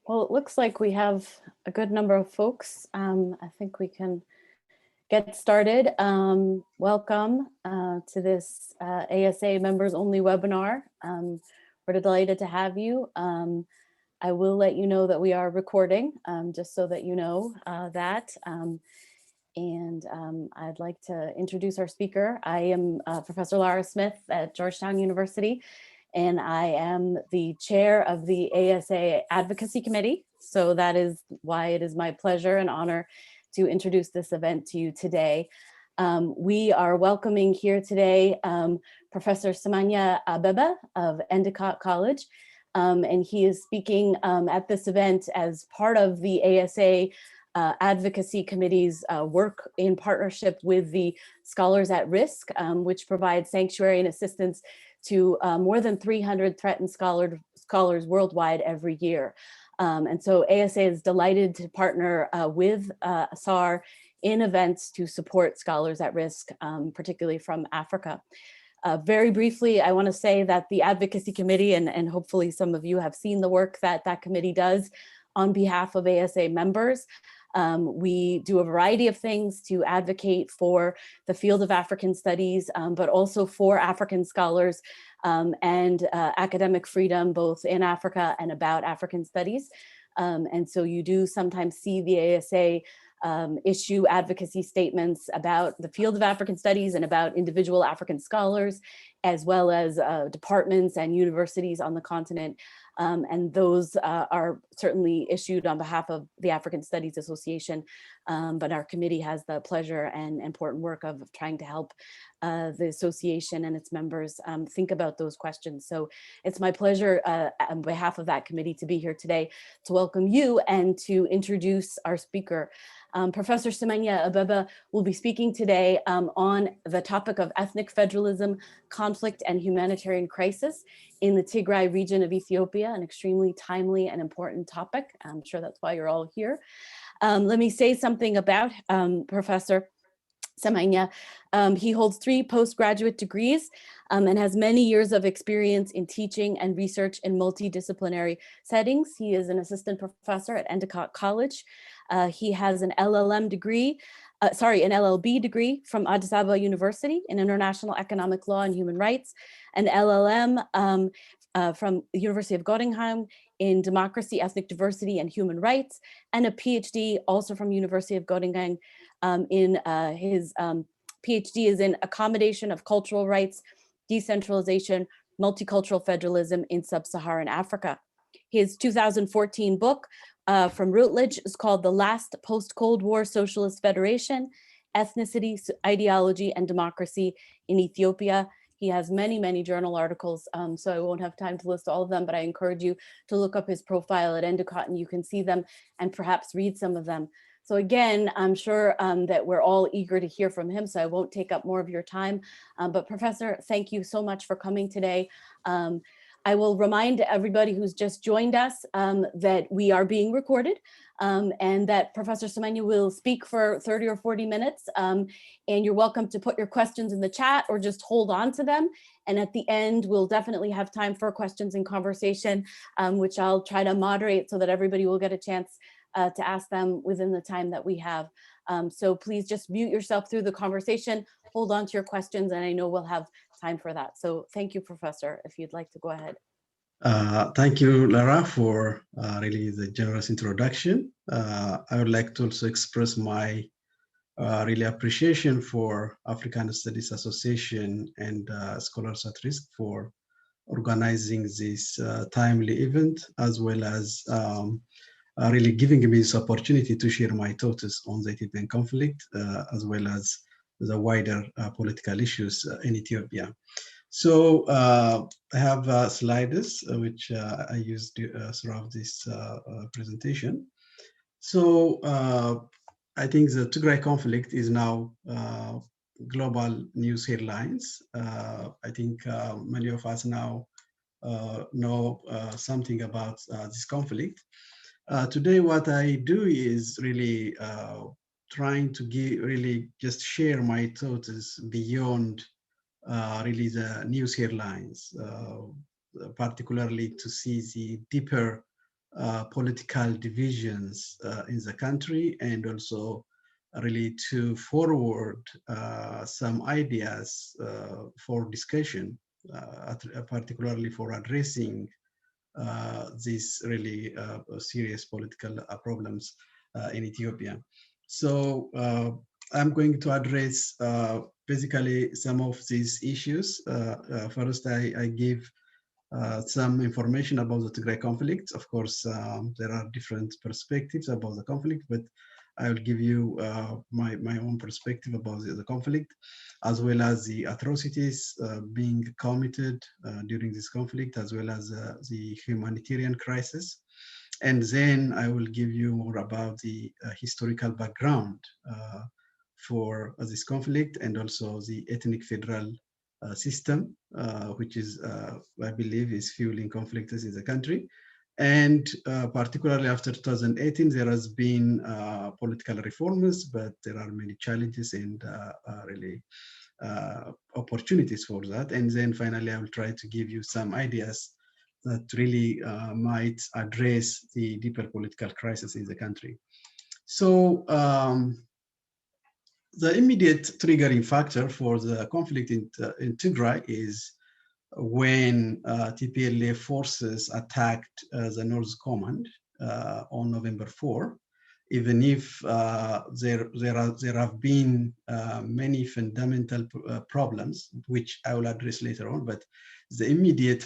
Well, it looks like we have a good number of folks. I think we can get started. Welcome to this ASA members only webinar. We're delighted to have you. I will let you know that we are recording, just so that you know that. I'd like to introduce our speaker. I am Professor Lara Smith at Georgetown University, and I am the chair of the ASA Advocacy Committee. So that is why it is my pleasure and honor to introduce this event to you today. We are welcoming here today Professor Semahgn Abebe of Endicott College, and he is speaking at this event as part of the ASA Advocacy Committee's work in partnership with the Scholars at Risk, which provides sanctuary and assistance to more than 300 threatened scholars worldwide every year. And so ASA is delighted to partner with SAR in events to support scholars at risk, particularly from Africa. Very briefly, I want to say that the Advocacy Committee, and hopefully some of you have seen the work that that committee does on behalf of ASA members. We do a variety of things to advocate for the field of African studies, but also for African scholars and academic freedom, both in Africa and about African studies. And so you do sometimes see the ASA issue advocacy statements about the field of African studies and about individual African scholars, as well as departments and universities on the continent. And those are certainly issued on behalf of the African Studies Association, but our committee has the pleasure and important work of trying to help the association and its members think about those questions. So it's my pleasure on behalf of that committee to be here today to welcome you and to introduce our speaker. Professor Semahgn Abebe will be speaking today on the topic of ethnic federalism, conflict, and humanitarian crisis in the Tigray region of Ethiopia, an extremely timely and important topic. I'm sure that's why you're all here. Let me say something about Professor Semahgn. He holds 3 postgraduate degrees and has many years of experience in teaching and research in multidisciplinary settings. He is an assistant professor at Endicott College. He has an LLB degree from Addis Ababa University in International Economic Law and Human Rights, an LLM from the University of Göttingen in Democracy, Ethnic Diversity, and Human Rights, and a PhD also from University of Göttingen in his PhD is in Accommodation of Cultural Rights, Decentralization, Multicultural Federalism in Sub-Saharan Africa. His 2014 book from Routledge is called The Last Post-Cold War Socialist Federation, Ethnicity, Ideology, and Democracy in Ethiopia. He has many, many journal articles, so I won't have time to list all of them, but I encourage you to look up his profile at Endicott and you can see them and perhaps read some of them. So again, I'm sure that we're all eager to hear from him, so I won't take up more of your time. But Professor, thank you so much for coming today. I will remind everybody who's just joined us that we are being recorded and that Professor Semahgn will speak for 30 or 40 minutes. And you're welcome to put your questions in the chat or just hold on to them. And at the end, we'll definitely have time for questions and conversation, which I'll try to moderate so that everybody will get a chance to ask them within the time that we have. So please just mute yourself through the conversation, hold on to your questions, and I know we'll have time for that. So thank you, Professor, if you'd like to go ahead. Thank you, Lara, for really the generous introduction. I would like to also express my really appreciation for African Studies Association and Scholars at Risk for organizing this timely event, as well as really giving me this opportunity to share my thoughts on the Ethiopian conflict, as well as the wider political issues in Ethiopia. So I have slides which I used throughout this presentation. So I think the Tigray conflict is now global news headlines. I think many of us now know something about this conflict. Today, what I do is really trying to just share my thoughts beyond really the news headlines, particularly to see the deeper political divisions in the country, and also really to forward some ideas for discussion, particularly for addressing these really serious political problems in Ethiopia. So I'm going to address basically some of these issues. First, I give some information about the Tigray conflict. Of course, there are different perspectives about the conflict, but I will give you my own perspective about the conflict, as well as the atrocities being committed during this conflict, as well as the humanitarian crisis. And then I will give you more about the historical background for this conflict, and also the ethnic federal system, which is, I believe, is fueling conflicts in the country. And particularly after 2018, there has been political reforms, but there are many challenges and really opportunities for that. And then finally, I will try to give you some ideas that really might address the deeper political crisis in the country. So the immediate triggering factor for the conflict in Tigray is when TPLF forces attacked the North Command on November 4, even if there have been many fundamental problems, which I will address later on, but the immediate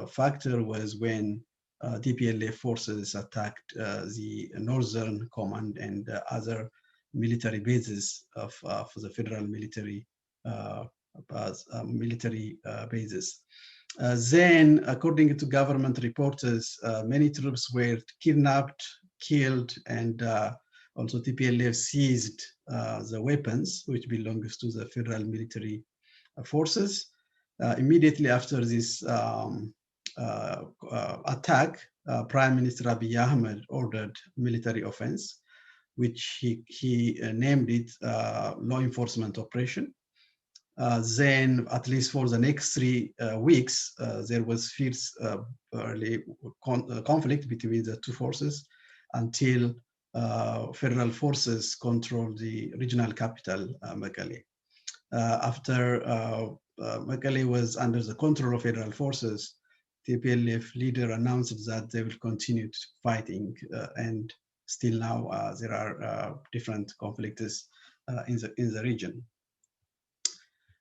factor was when TPLF forces attacked the Northern Command and other military bases of the federal military bases. Then, according to government reporters, many troops were kidnapped, killed, and also TPLF seized the weapons which belongs to the federal military forces. Immediately after this attack, Prime Minister Abiy Ahmed ordered military offense, which he named it law enforcement operation. Then, at least for the next 3 weeks, there was fierce conflict between the two forces until federal forces controlled the regional capital, Mekelle. After Mekelle was under the control of federal forces, the TPLF leader announced that they will continue fighting, and still now there are different conflicts in the region.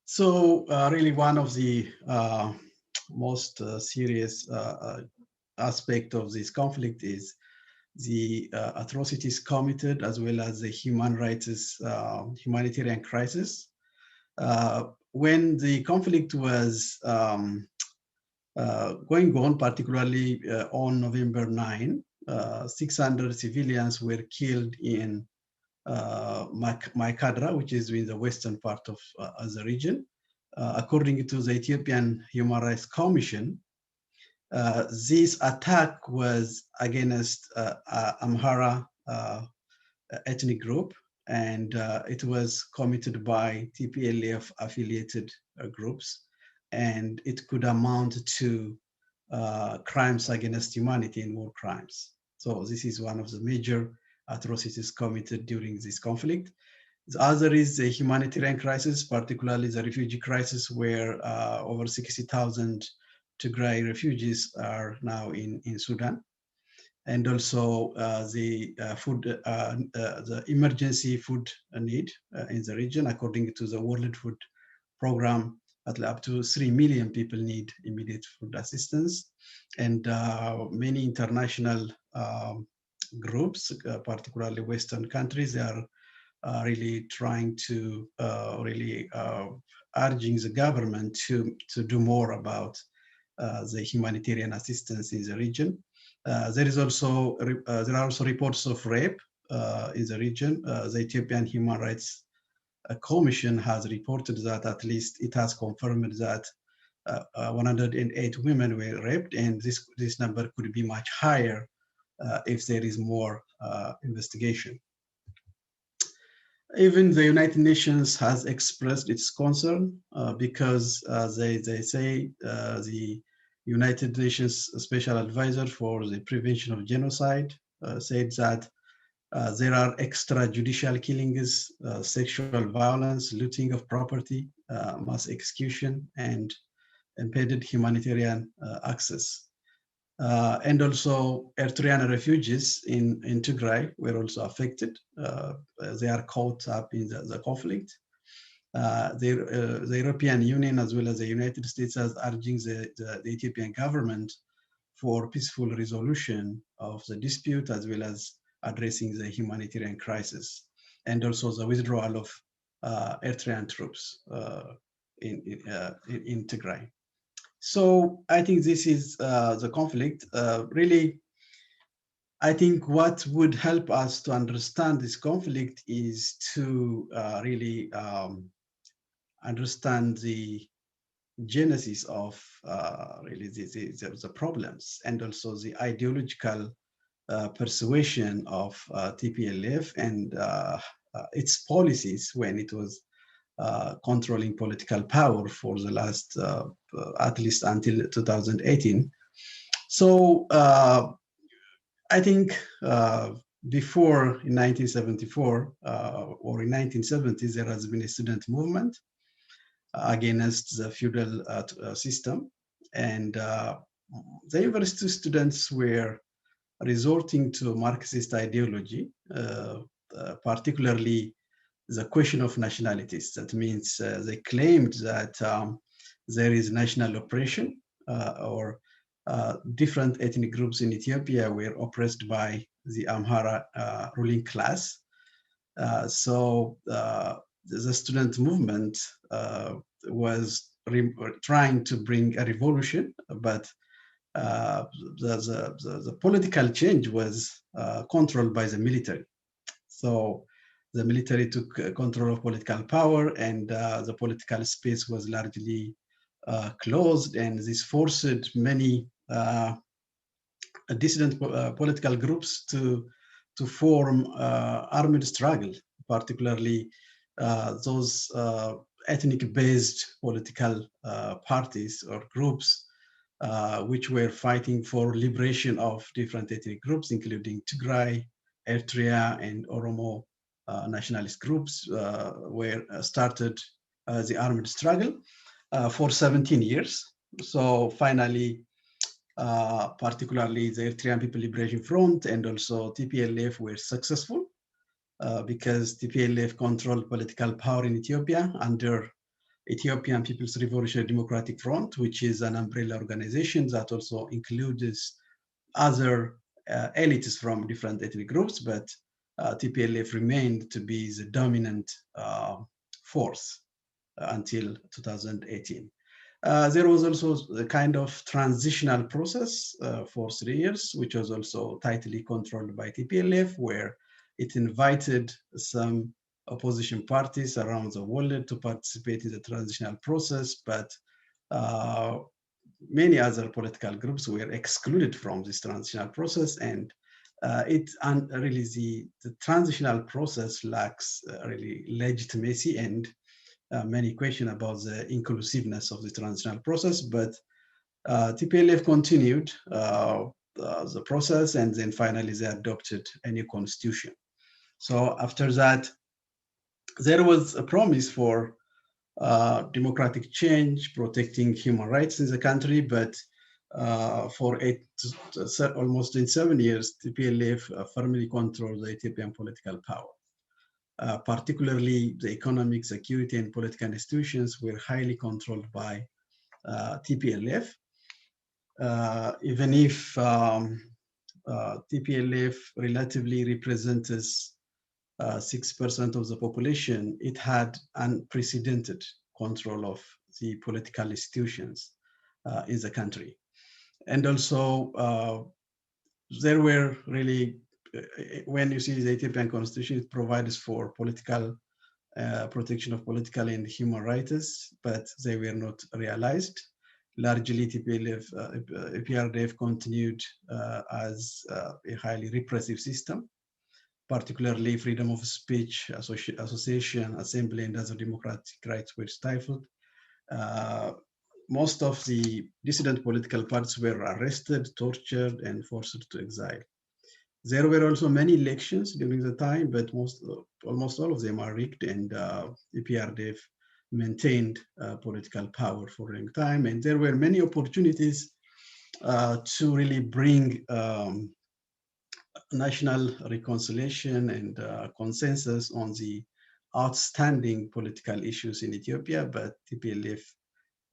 So really one of the most serious aspect of this conflict is the atrocities committed, as well as the humanitarian crisis. When the conflict was going on, particularly on November 9, 600 civilians were killed in Maikadra, which is in the western part of the region. According to the Ethiopian Human Rights Commission, this attack was against Amhara ethnic group, and it was committed by TPLF affiliated groups, and it could amount to crimes against humanity and war crimes. So this is one of the major atrocities committed during this conflict. The other is the humanitarian crisis, particularly the refugee crisis, where over 60,000 Tigray refugees are now in Sudan. And also the emergency food need in the region. According to the World Food Program, up to 3 million people need immediate food assistance. And many international groups, particularly Western countries, they are really trying to urging the government to do more about the humanitarian assistance in the region. There are also reports of rape in the region. The Ethiopian Human Rights Commission has reported that at least it has confirmed that 108 women were raped, and this number could be much higher if there is more investigation. Even the United Nations has expressed its concern because they say the United Nations Special Advisor for the Prevention of Genocide, said that there are extrajudicial killings, sexual violence, looting of property, mass execution, and impeded humanitarian access. And also Eritrean refugees in Tigray were also affected. They are caught up in the conflict. The European Union as well as the United States is urging the Ethiopian government for peaceful resolution of the dispute as well as addressing the humanitarian crisis, and also the withdrawal of Eritrean troops in Tigray. So I think this is the conflict. Really, I think what would help us to understand this conflict is to really understand the genesis of really the problems, and also the ideological persuasion of TPLF and its policies when it was controlling political power for the last, at least until 2018. So I think before in 1974 or in 1970s, there has been a student movement against the feudal system. And the university students were resorting to Marxist ideology, particularly the question of nationalities. That means they claimed that there is national oppression or different ethnic groups in Ethiopia were oppressed by the Amhara ruling class. So the student movement was trying to bring a revolution, but the political change was controlled by the military. So the military took control of political power, and the political space was largely closed, and this forced many dissident political groups to form armed struggle, particularly those ethnic-based political parties or groups which were fighting for liberation of different ethnic groups, including Tigray, Eritrea, and Oromo nationalist groups, were started the armed struggle for 17 years. So finally, particularly the Eritrean People Liberation Front and also TPLF were successful because TPLF controlled political power in Ethiopia under Ethiopian People's Revolutionary Democratic Front, which is an umbrella organization that also includes other elites from different ethnic groups, but TPLF remained to be the dominant force until 2018. There was also a kind of transitional process for 3 years, which was also tightly controlled by TPLF, where it invited some opposition parties around the world to participate in the transitional process, but many other political groups were excluded from this transitional process, and really the transitional process lacks really legitimacy and many questions about the inclusiveness of the transitional process. But TPLF continued the process, and then finally they adopted a new constitution. So after that, there was a promise for democratic change, protecting human rights in the country, but for almost in 7 years, TPLF firmly controlled the Ethiopian political power. Particularly the economic, security, and political institutions were highly controlled by TPLF. Even if TPLF relatively represents 6% of the population, it had unprecedented control of the political institutions in the country. And also, there were really, when you see the Ethiopian constitution, it provides for political protection of political and human rights, but they were not realized. Largely, EPRDF continued as a highly repressive system, particularly freedom of speech, association, assembly, and other democratic rights were stifled. most of the dissident political parties were arrested, tortured, and forced to exile. There were also many elections during the time, but almost all of them are rigged, and EPRDF maintained political power for a long time. And there were many opportunities to really bring national reconciliation and consensus on the outstanding political issues in Ethiopia, but TPLF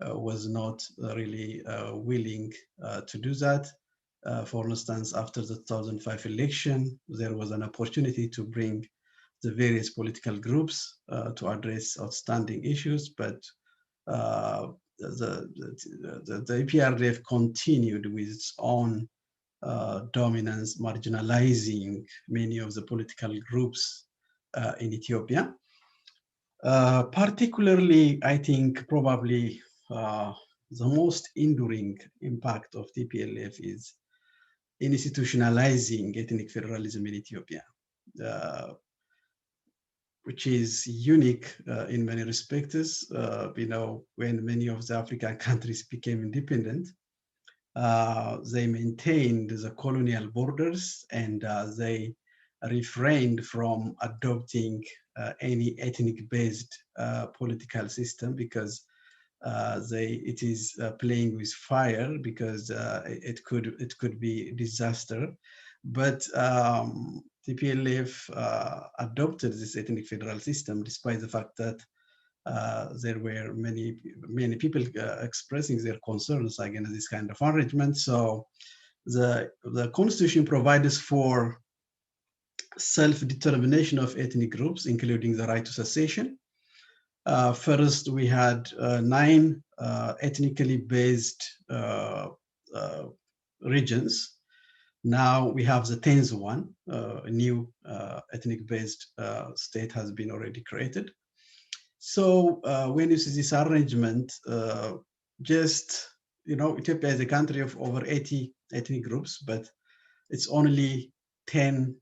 was not really willing to do that. For instance, after the 2005 election, there was an opportunity to bring the various political groups to address outstanding issues, but the EPRDF continued with its own dominance, marginalizing many of the political groups in Ethiopia. Particularly, I think probably the most enduring impact of TPLF is institutionalizing ethnic federalism in Ethiopia, which is unique in many respects. When many of the African countries became independent, they maintained the colonial borders, and they refrained from adopting any ethnic-based political system, because it is playing with fire, because it could be disaster. But TPLF adopted this ethnic federal system, despite the fact that there were many people expressing their concerns against this kind of arrangement. So the constitution provides for self-determination of ethnic groups, including the right to secession. First, we had 9 ethnically based regions. Now we have the 10th one. A new ethnic-based state has been already created. So when you see this arrangement, Ethiopia is a country of over 80 ethnic groups, but it's only 10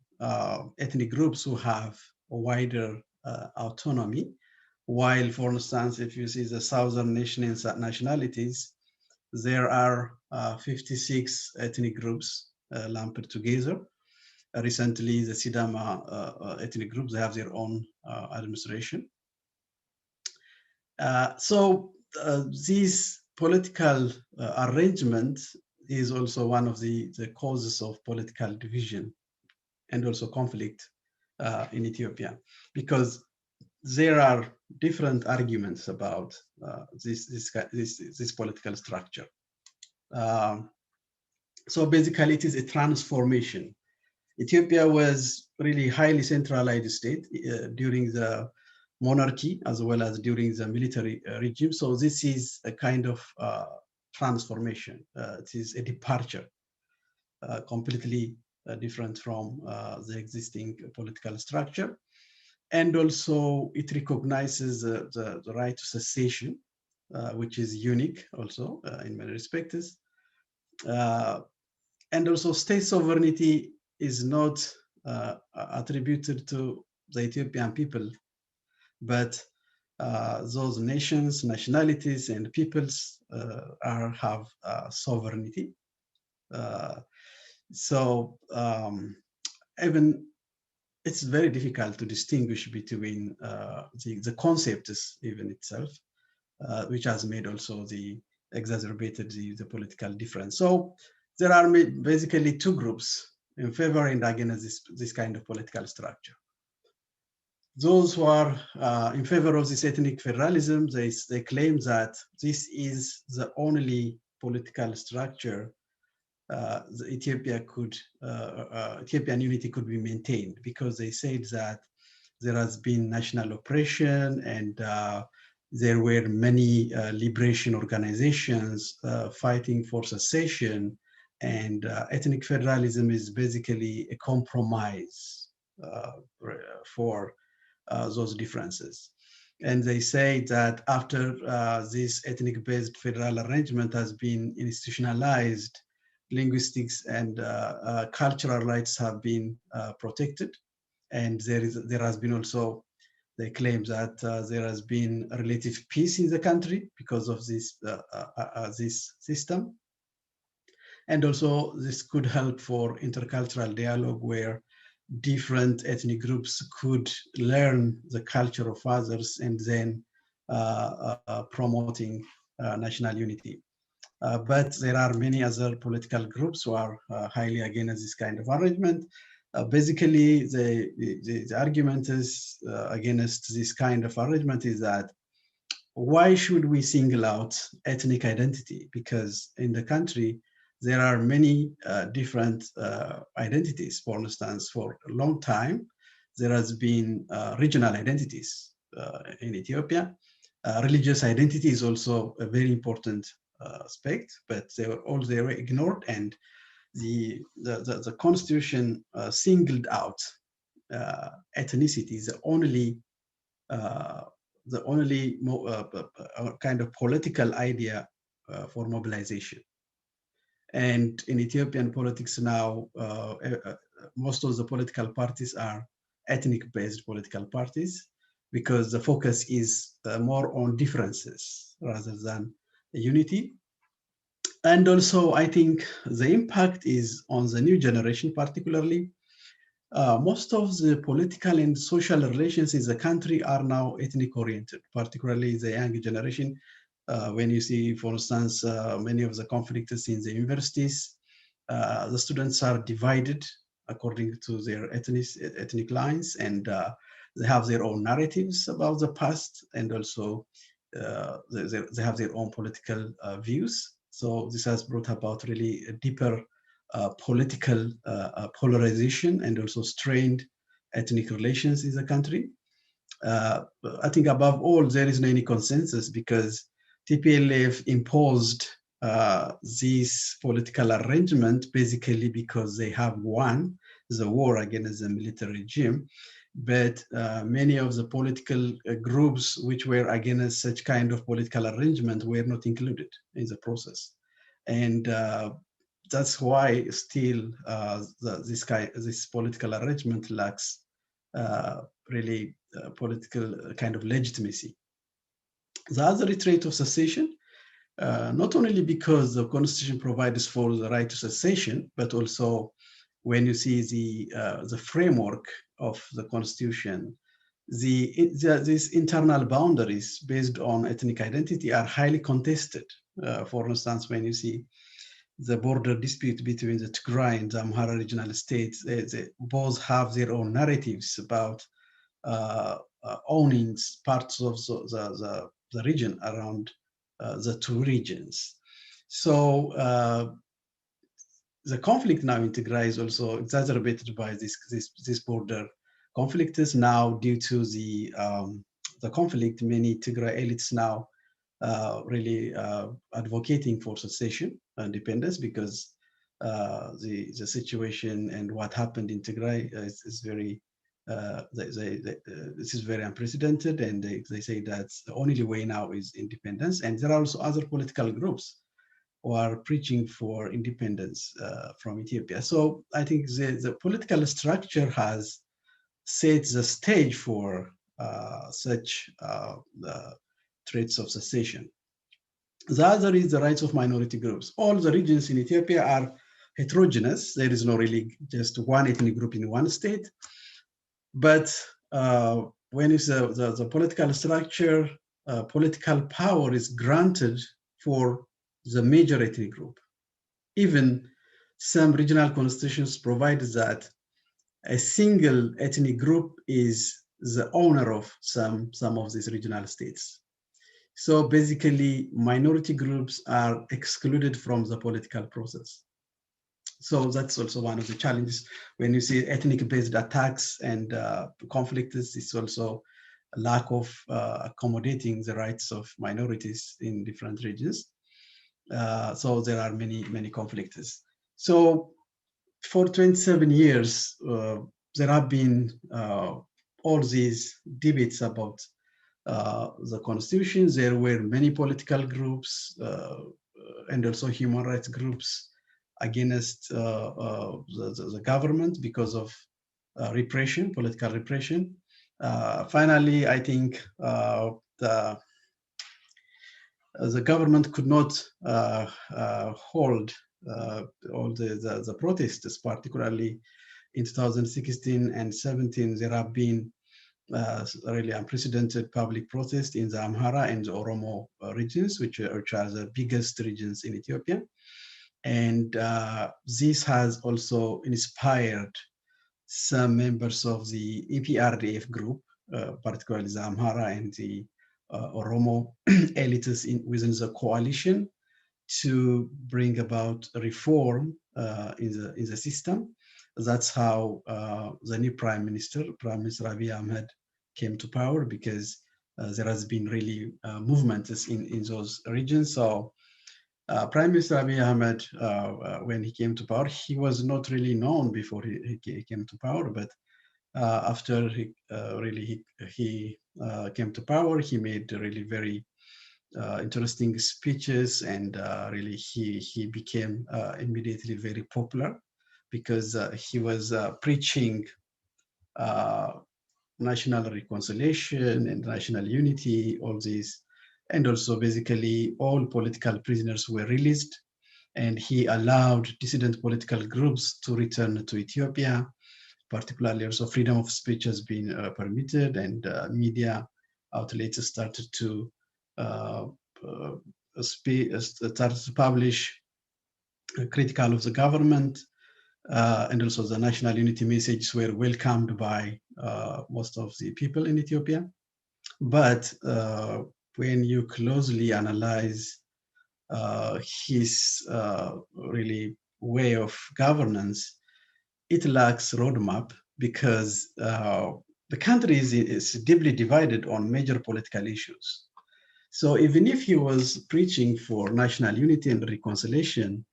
ethnic groups who have a wider autonomy. While, for instance, if you see the southern nationalities, there are 56 ethnic groups lumped together. Recently, the Sidama ethnic groups, they have their own administration. So this political arrangement is also one of the causes of political division and also conflict in Ethiopia, because there are different arguments about this political structure. So basically, it is a transformation. Ethiopia was really highly centralized state during the monarchy as well as during the military regime. So this is a kind of transformation. It is a departure, completely different from the existing political structure. And also it recognizes the right to secession, which is unique also in many respects. And also state sovereignty is not attributed to the Ethiopian people, but those nations, nationalities, and peoples have sovereignty. So even it's very difficult to distinguish between the concepts even itself, which has made also exacerbated the political difference. So there are basically 2 groups in favor and against this kind of political structure. Those who are in favor of this ethnic federalism, they claim that this is the only political structure the Ethiopian unity could be maintained, because they said that there has been national oppression and there were many liberation organizations fighting for secession, and ethnic federalism is basically a compromise for those differences. And they say that after this ethnic-based federal arrangement has been institutionalized, linguistics and cultural rights have been protected, and there has been also they claim that there has been a relative peace in the country because of this system. And also this could help for intercultural dialogue where different ethnic groups could learn the culture of others and then promoting national unity. But there are many other political groups who are highly against this kind of arrangement. Basically, the argument is against this kind of arrangement is that why should we single out ethnic identity? Because in the country, there are many different identities. For instance, for a long time, there has been regional identities in Ethiopia. Religious identity is also a very important aspect, but they were ignored, and the constitution singled out ethnicity is the only kind of political idea for mobilization. And in Ethiopian politics now, most of the political parties are ethnic-based political parties because the focus is more on differences rather than unity. And also, I think the impact is on the new generation particularly. Most of the political and social relations in the country are now ethnic-oriented, particularly the young generation. When you see, for instance, many of the conflicts in the universities, the students are divided according to their ethnic lines, and they have their own narratives about the past, and also they have their own political views. So this has brought about really a deeper political polarization and also strained ethnic relations in the country. I think above all, there isn't any consensus because TPLF imposed this political arrangement basically because they have won the war against the military regime. But many of the political groups which were against such kind of political arrangement were not included in the process. And that's why still this political arrangement lacks really political kind of legitimacy. The other trait of secession, not only because the constitution provides for the right to secession, but also when you see the framework of the constitution, these internal boundaries based on ethnic identity are highly contested. For instance, when you see the border dispute between the Tigray and the Amhara regional states, they both have their own narratives about owning parts of the region around the two regions. So the conflict now in Tigray is also exacerbated by this border conflict. Is now due to the conflict, many Tigray elites now really advocating for secession, independence, because the situation and what happened in Tigray is very this is very unprecedented, and they say that the only way now is independence. And there are also other political groups who are preaching for independence from Ethiopia. So I think the political structure has set the stage for such traits of secession. The other is the rights of minority groups. All the regions in Ethiopia are heterogeneous. There is no really just one ethnic group in one state. But when it's the political structure, political power is granted for the major ethnic group. Even some regional constitutions provide that a single ethnic group is the owner of some of these regional states. So basically, minority groups are excluded from the political process. So that's also one of the challenges when you see ethnic-based attacks and conflicts. It's also a lack of accommodating the rights of minorities in different regions. So there are many conflicts. So for 27 years, there have been all these debates about the constitution. There were many political groups and also human rights groups against the government because of repression, political repression. Finally, I think the government could not hold all the protests, particularly in 2016 and 17. There have been really unprecedented public protests in the Amhara and the Oromo regions, which are the biggest regions in Ethiopia. And this has also inspired some members of the EPRDF group, particularly the Amhara and the Oromo elites within the coalition, to bring about reform in the system. That's how the new Prime Minister Abiy Ahmed, came to power, because there has been really movements in those regions. So Prime Minister Abiy Ahmed, when he came to power, he was not really known before he came to power, but after he came to power, he made really very interesting speeches, and really he became immediately very popular, because he was preaching national reconciliation and national unity, all these, and also basically all political prisoners were released, and he allowed dissident political groups to return to Ethiopia. Particularly, also freedom of speech has been permitted, and media outlets started to started to publish critical of the government, and also the national unity messages were welcomed by most of the people in Ethiopia. But when you closely analyze his really way of governance, it lacks roadmap, because the country is deeply divided on major political issues. So even if he was preaching for national unity and reconciliation,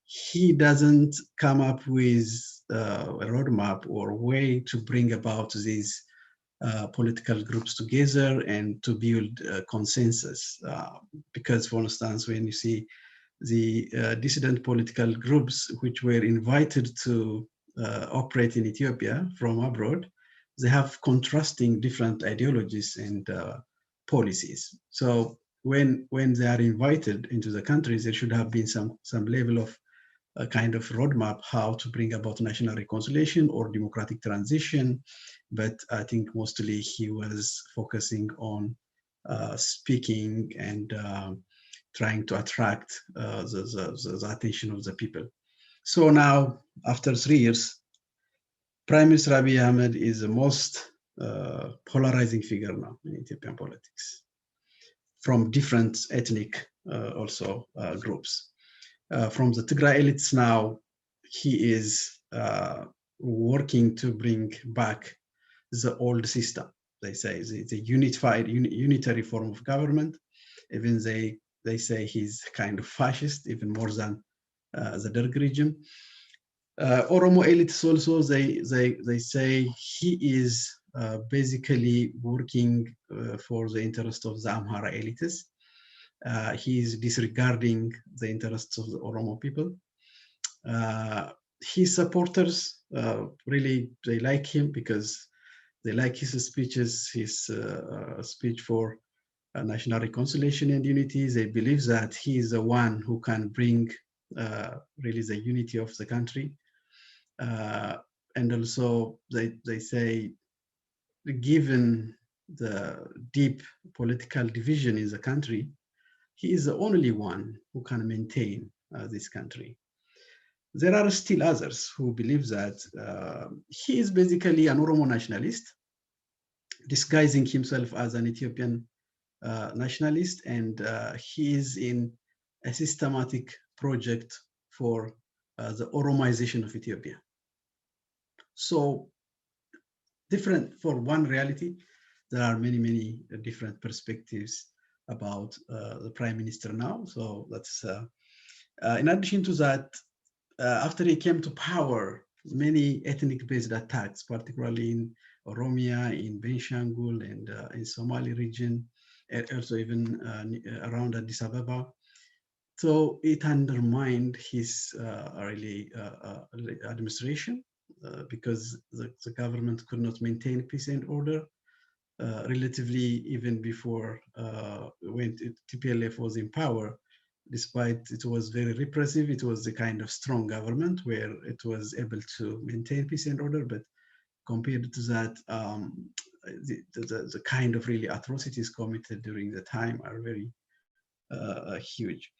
he doesn't come up with a roadmap or way to bring about these political groups together and to build consensus. Because, for instance, when you see the dissident political groups which were invited to operate in Ethiopia from abroad, they have contrasting different ideologies and policies. So when they are invited into the countries, there should have been some level of a kind of roadmap how to bring about national reconciliation or democratic transition. But I think mostly he was focusing on speaking and trying to attract the attention of the people. So now, after 3 years, Prime Minister Abiy Ahmed is the most polarizing figure now in Ethiopian politics, from different ethnic also groups. From the Tigray elites now, he is working to bring back the old system. They say the unitary form of government. Even they say he's kind of fascist, even more than the Derg regime. Oromo elites also, they say he is basically working for the interest of the Amhara elites. He is disregarding the interests of the Oromo people. His supporters really, they like him because they like his speeches, his speech for national reconciliation and unity. They believe that he is the one who can bring really the unity of the country. And also they say, given the deep political division in the country, he is the only one who can maintain this country. There are still others who believe that he is basically an Oromo nationalist, disguising himself as an Ethiopian nationalist, and he is in a systematic project for the Oromization of Ethiopia. So different for one reality, there are many different perspectives about the prime minister now. So that's in addition to that, after he came to power, many ethnic-based attacks, particularly in Oromia, in Benshangul, and in Somali region, and also even around Addis Ababa. So it undermined his administration because the government could not maintain peace and order. relatively even before when TPLF was in power. Despite it was very repressive, it was a kind of strong government where it was able to maintain peace and order. But compared to that, the kind of really atrocities committed during the time are very huge.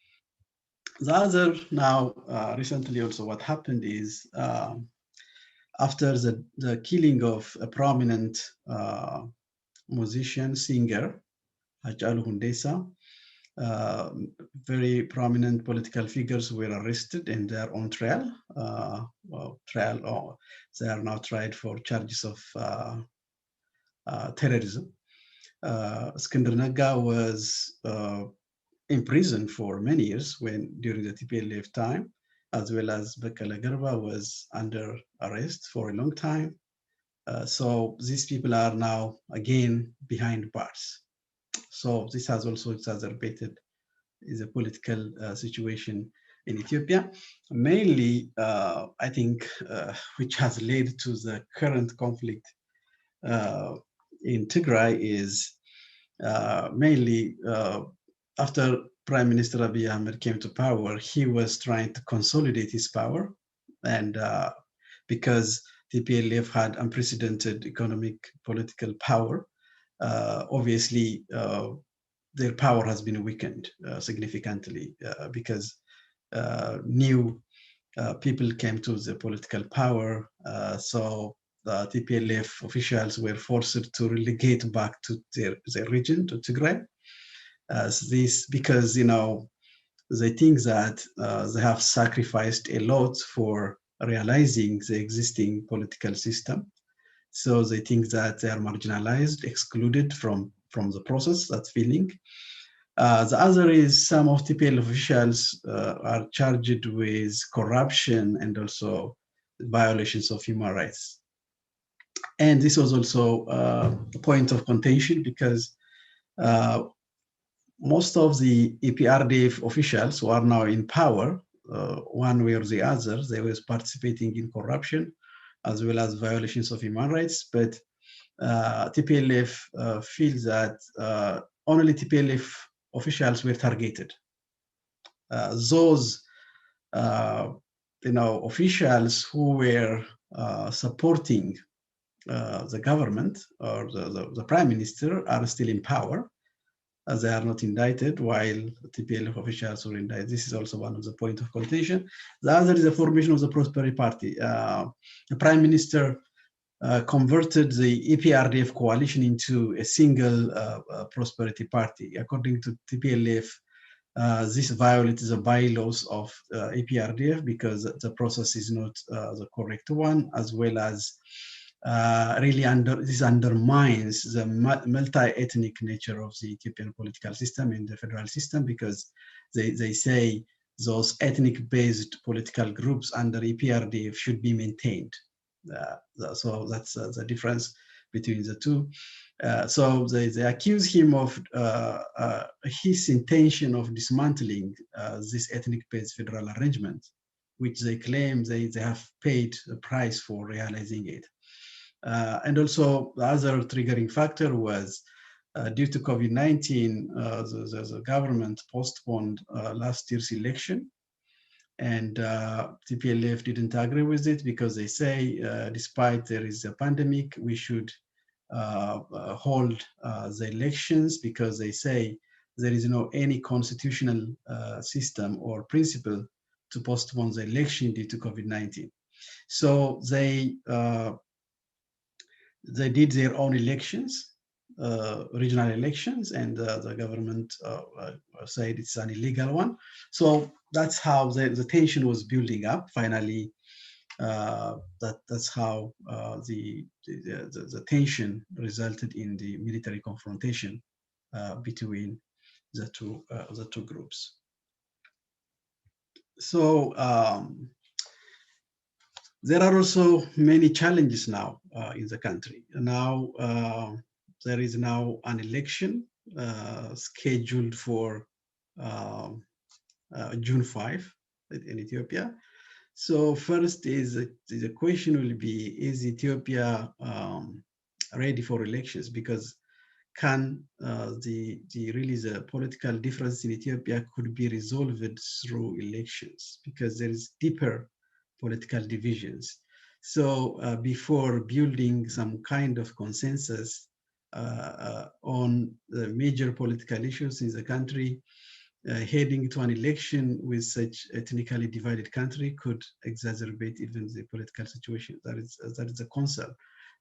The other now, recently also what happened is after the killing of a prominent musician, singer, Hachalu Hundessa, very prominent political figures were arrested and they are on trial. They are now tried for charges of terrorism. Iskandar Nagga was imprisoned for many years during the TPLF time, as well as Bekele Garba was under arrest for a long time. So these people are now again behind bars. So this has also exacerbated the political situation in Ethiopia. Mainly, I think, which has led to the current conflict in Tigray is mainly after Prime Minister Abiy Ahmed came to power, he was trying to consolidate his power. And because TPLF had unprecedented economic political power, obviously their power has been weakened significantly because new people came to the political power. So the TPLF officials were forced to relegate back to their region, to Tigray. This because, they think that they have sacrificed a lot for realizing the existing political system. So they think that they are marginalized, excluded from the process, that feeling. The other is some of TPL officials are charged with corruption and also violations of human rights. And this was also a point of contention because most of the EPRDF officials who are now in power, one way or the other, they were participating in corruption as well as violations of human rights. But TPLF feels that only TPLF officials were targeted. Those officials who were supporting the government or the prime minister are still in power. They are not indicted, while TPLF officials were indicted. This is also one of the points of contention. The other is the formation of the Prosperity Party. The prime minister converted the EPRDF coalition into a single Prosperity Party. According to TPLF, this violates the bylaws of EPRDF because the process is not the correct one, as well as really this undermines the multi-ethnic nature of the Ethiopian political system and the federal system, because they say those ethnic-based political groups under EPRDF should be maintained. So that's the difference between the two. So they accuse him of his intention of dismantling this ethnic-based federal arrangement, which they claim they have paid a price for realizing it. And also the other triggering factor was due to COVID-19, the government postponed last year's election. And TPLF didn't agree with it because they say, despite there is a pandemic, we should hold the elections, because they say there is no any constitutional system or principle to postpone the election due to COVID-19. So they did their own elections, regional elections, and the government said it's an illegal one. So that's how the tension was building up. Finally, that's how the tension resulted in the military confrontation between the two groups. So there are also many challenges now in the country. Now there is now an election scheduled for June 5 in Ethiopia. So first is the question will be, is Ethiopia ready for elections? Because can really the political difference in Ethiopia could be resolved through elections, because there is deeper political divisions. So before building some kind of consensus on the major political issues in the country, heading to an election with such ethnically divided country could exacerbate even the political situation. That is a concern.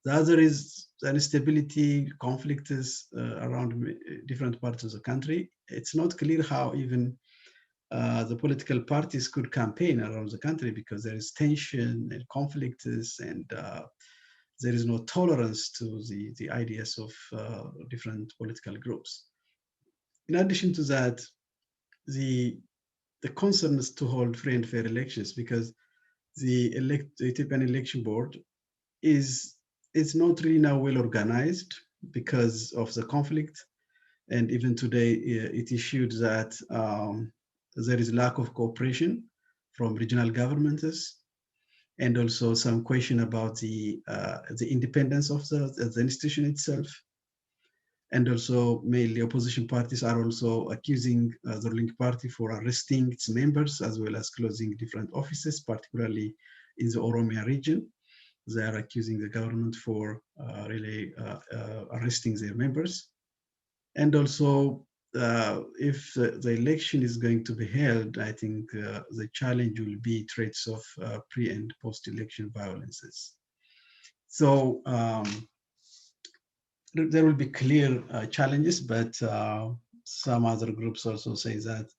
The other is the instability, conflicts around different parts of the country. It's not clear how even the political parties could campaign around the country, because there is tension and conflicts, and there is no tolerance to the ideas of different political groups. In addition to that, the concern is to hold free and fair elections, because the Ethiopian election board is not really now well organized because of the conflict. And even today, it issued that there is lack of cooperation from regional governments, and also some question about the independence of the institution itself. And also, mainly opposition parties are also accusing the ruling party for arresting its members, as well as closing different offices, particularly in the Oromo region. They are accusing the government for really arresting their members. And also, if the election is going to be held, I think the challenge will be threats of pre and post-election violences. So there will be clear challenges, but some other groups also say that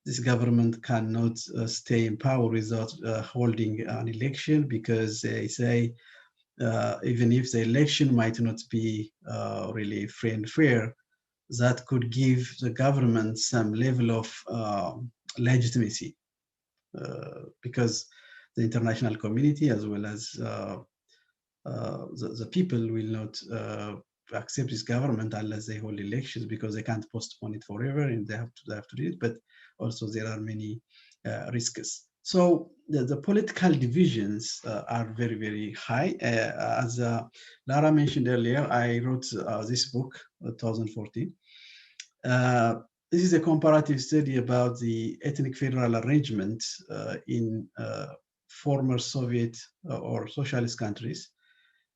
this government cannot stay in power without holding an election, because they say even if the election might not be really free and fair, that could give the government some level of legitimacy, because the international community, as well as the people, will not accept this government unless they hold elections, because they can't postpone it forever, and they have to do it. But also there are many risks. So the political divisions are very, very high. As Lara mentioned earlier, I wrote this book, 2014. This is a comparative study about the ethnic federal arrangement in former Soviet or socialist countries,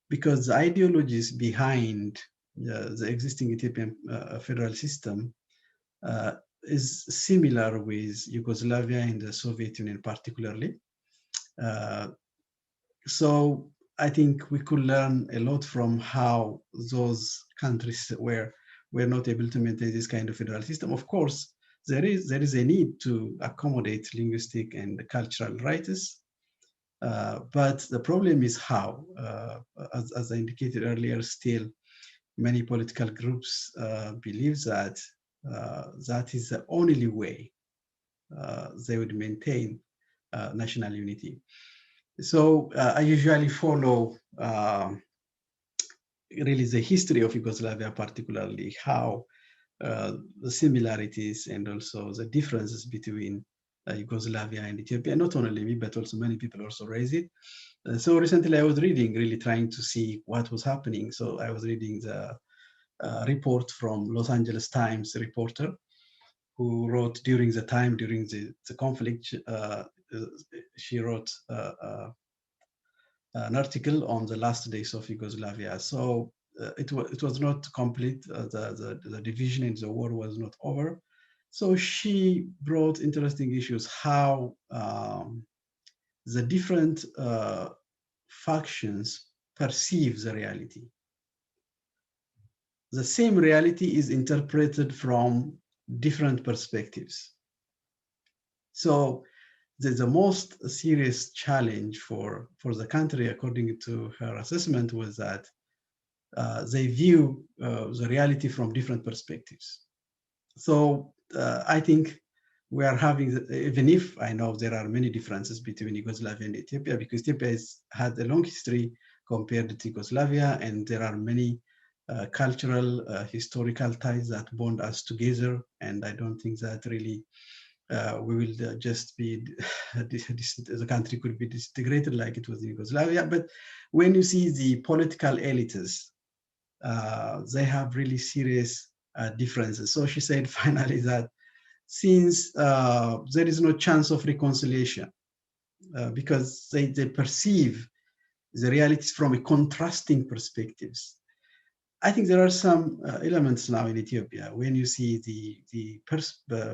because the ideologies behind the existing Ethiopian federal system is similar with Yugoslavia and the Soviet Union particularly. So I think we could learn a lot from how those countries were not able to maintain this kind of federal system. Of course, there is a need to accommodate linguistic and cultural rights, but the problem is how, as I indicated earlier, still many political groups believe that that is the only way they would maintain national unity. So I usually follow really the history of Yugoslavia, particularly how the similarities and also the differences between Yugoslavia and Ethiopia. Not only me, but also many people also raise it. So recently I was reading, really trying to see what was happening. So I was reading the report from Los Angeles Times reporter, who wrote during the conflict. She wrote an article on the last days of Yugoslavia. So it was not complete. The division in the war was not over. So she brought interesting issues, how the different factions perceive the reality. The same reality is interpreted from different perspectives. So the most serious challenge for the country, according to her assessment, was that they view the reality from different perspectives. So I think we are having, even if I know there are many differences between Yugoslavia and Ethiopia, because Ethiopia has had a long history compared to Yugoslavia, and there are many cultural, historical ties that bond us together. And I don't think that really we will just be, the country could be disintegrated like it was in Yugoslavia. But when you see the political elites they have really serious differences. So she said finally that since there is no chance of reconciliation, because they perceive the realities from a contrasting perspectives. I think there are some elements now in Ethiopia when you see the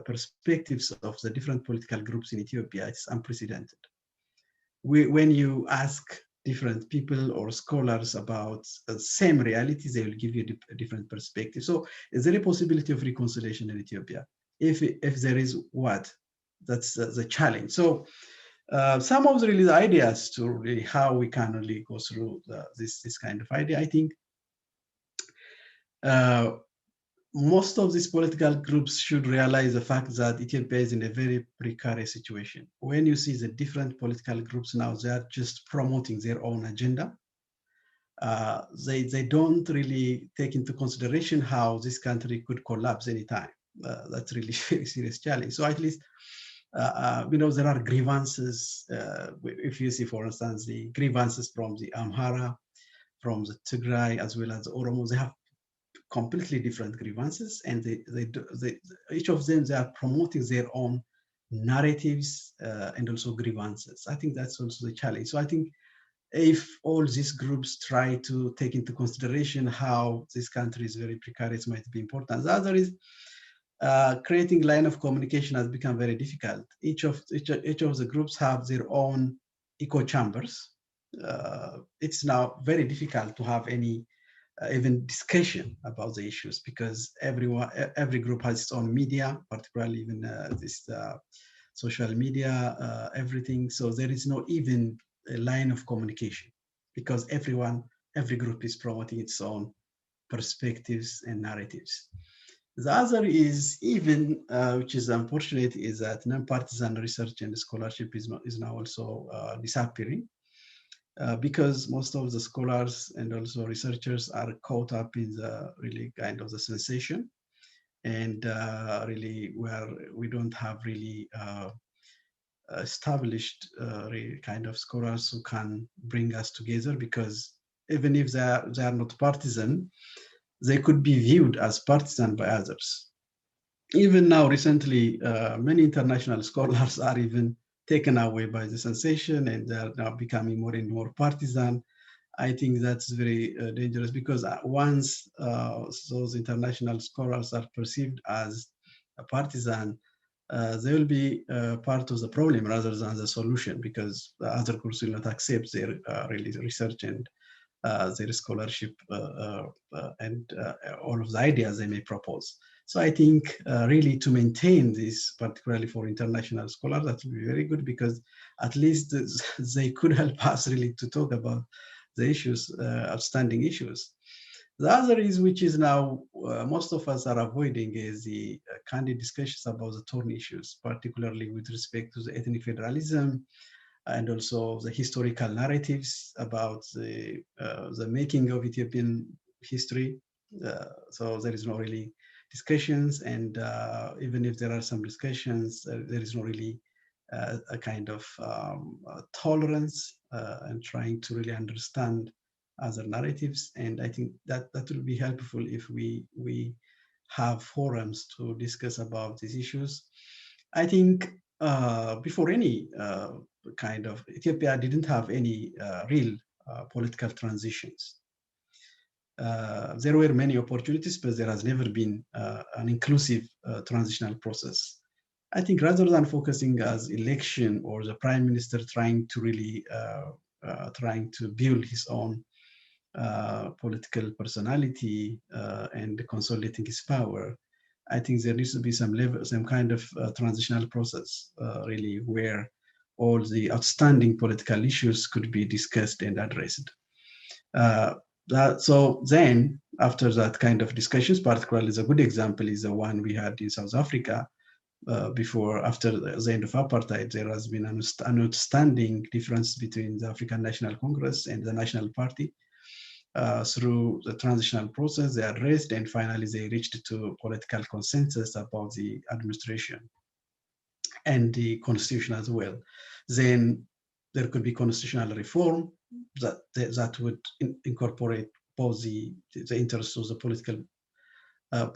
perspectives of the different political groups in Ethiopia, it's unprecedented. When you ask different people or scholars about the same realities, they will give you a different perspective. So is there a possibility of reconciliation in Ethiopia? If there is, what? That's the challenge. So some of the ideas to really how we can really go through this kind of idea, I think most of these political groups should realize the fact that Ethiopia is in a very precarious situation. When you see the different political groups now, they are just promoting their own agenda. They don't really take into consideration how this country could collapse anytime. That's really a very serious challenge. So at least, there are grievances. If you see, for instance, the grievances from the Amhara, from the Tigray, as well as the Oromo, they have completely different grievances, and each of them, they are promoting their own narratives and also grievances. I think that's also the challenge. So I think if all these groups try to take into consideration how this country is very precarious, might be important. The other is creating line of communication has become very difficult. Each of the groups have their own echo chambers. It's now very difficult to have any even discussion about the issues, because every group has its own media, particularly even this social media, everything. So there is no even a line of communication, because every group is promoting its own perspectives and narratives. The other is even, which is unfortunate, is that non-partisan research and scholarship is now also disappearing. Because most of the scholars and also researchers are caught up in the really kind of the sensation, and really we don't have really established really kind of scholars who can bring us together, because even if they are not partisan, they could be viewed as partisan by others. Even now, recently, many international scholars are even taken away by the sensation, and they are now becoming more and more partisan. I think that's very dangerous, because once those international scholars are perceived as a partisan, they will be part of the problem rather than the solution, because the other groups will not accept their really research and their scholarship and all of the ideas they may propose. So I think really to maintain this, particularly for international scholars, that would be very good, because at least they could help us really to talk about the issues, outstanding issues. The other is, which is now most of us are avoiding, is the candid discussions about the torn issues, particularly with respect to the ethnic federalism, and also the historical narratives about the making of Ethiopian history. So there is no really discussions, and even if there are some discussions, there is no really a kind of tolerance and trying to really understand other narratives. And I think that will be helpful if we have forums to discuss about these issues. I think before any kind of, Ethiopia didn't have any real political transitions. There were many opportunities, but there has never been an inclusive transitional process. I think rather than focusing as election or the prime minister trying to really trying to build his own political personality and consolidating his power, I think there needs to be some kind of transitional process, really, where all the outstanding political issues could be discussed and addressed. So then, after that kind of discussions, particularly a good example is the one we had in South Africa. After the end of apartheid, there has been an outstanding difference between the African National Congress and the National Party. Through the transitional process, they addressed, and finally they reached to political consensus about the administration and the constitution as well. Then there could be constitutional reform that would incorporate both the interests of the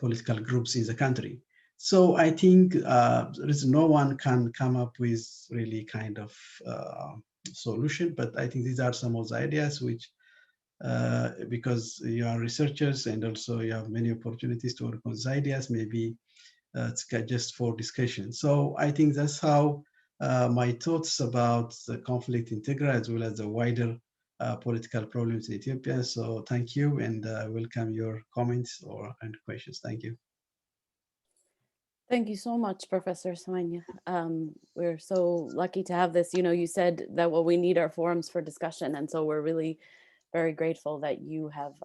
political groups in the country. So I think there is no one can come up with really kind of solution, but I think these are some of the ideas which, because you are researchers and also you have many opportunities to work on these ideas, maybe it's just for discussion. So I think that's how my thoughts about the conflict in Tigray as well as the wider political problems in Ethiopia. So thank you, and welcome your comments and questions. Thank you. Thank you so much, Professor Semahgn. We're so lucky to have this. You know, you said that what we need are forums for discussion, and so we're really very grateful that you have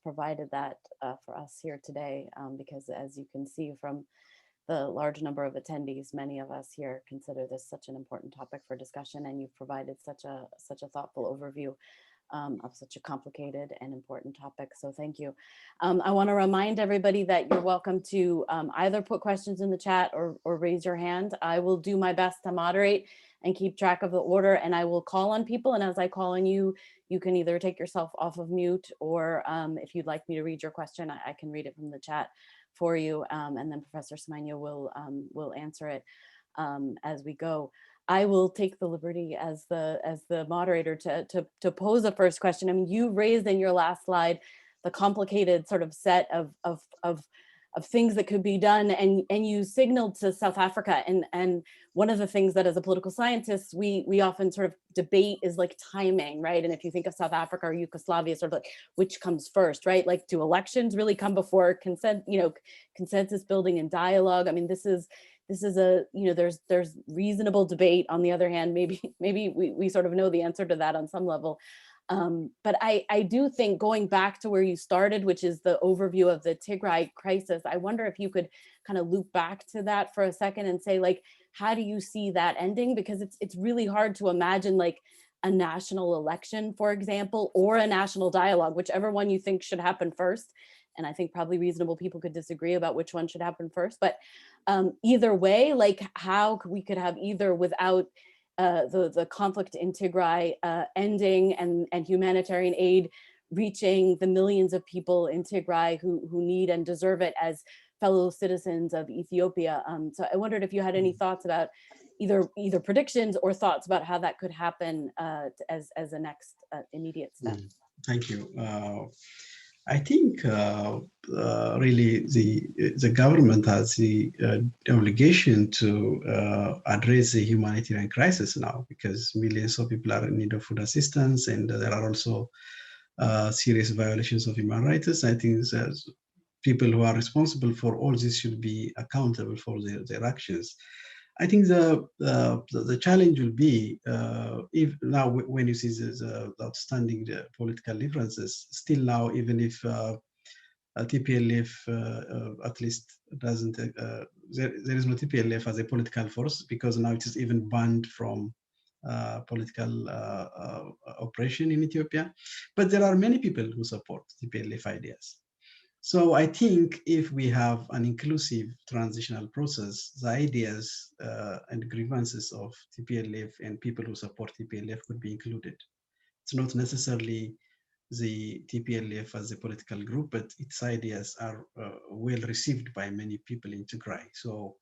provided that for us here today, because as you can see from the large number of attendees, many of us here consider this such an important topic for discussion, and you've provided such a thoughtful overview of such a complicated and important topic. So thank you. I want to remind everybody that you're welcome to either put questions in the chat or raise your hand. I will do my best to moderate and keep track of the order, and I will call on people. And as I call on you, you can either take yourself off of mute, or if you'd like me to read your question, I can read it from the chat for you, and then Professor Semahgn will answer it as we go. I will take the liberty as the moderator to pose a first question. I mean, you raised in your last slide the complicated sort of set of things that could be done, and you signaled to South Africa, and one of the things that as a political scientist we often sort of debate is like timing, right? And if you think of South Africa or Yugoslavia, sort of like which comes first, right? Like, do elections really come before consensus building and dialogue? I mean, this is a, there's reasonable debate. On the other hand, maybe we sort of know the answer to that on some level. But I do think, going back to where you started, which is the overview of the Tigray crisis, I wonder if you could kind of loop back to that for a second and say, like, how do you see that ending? Because it's really hard to imagine like a national election, for example, or a national dialogue, whichever one you think should happen first. And I think probably reasonable people could disagree about which one should happen first. But either way, like, how we could have either without the conflict in Tigray ending and humanitarian aid reaching the millions of people in Tigray who need and deserve it as fellow citizens of Ethiopia. So I wondered if you had any thoughts about either predictions or thoughts about how that could happen as a next immediate step. Thank you. I think really the government has the obligation to address the humanitarian crisis now, because millions of people are in need of food assistance, and there are also serious violations of human rights. I think that people who are responsible for all this should be accountable for their actions. I think the challenge will be if now when you see the outstanding political differences, still now, even if TPLF at least doesn't, there is no TPLF as a political force, because now it is even banned from political operation in Ethiopia. But there are many people who support TPLF ideas. So I think if we have an inclusive transitional process, the ideas and grievances of TPLF and people who support TPLF could be included. It's not necessarily the TPLF as a political group, but its ideas are well received by many people in Tigray. So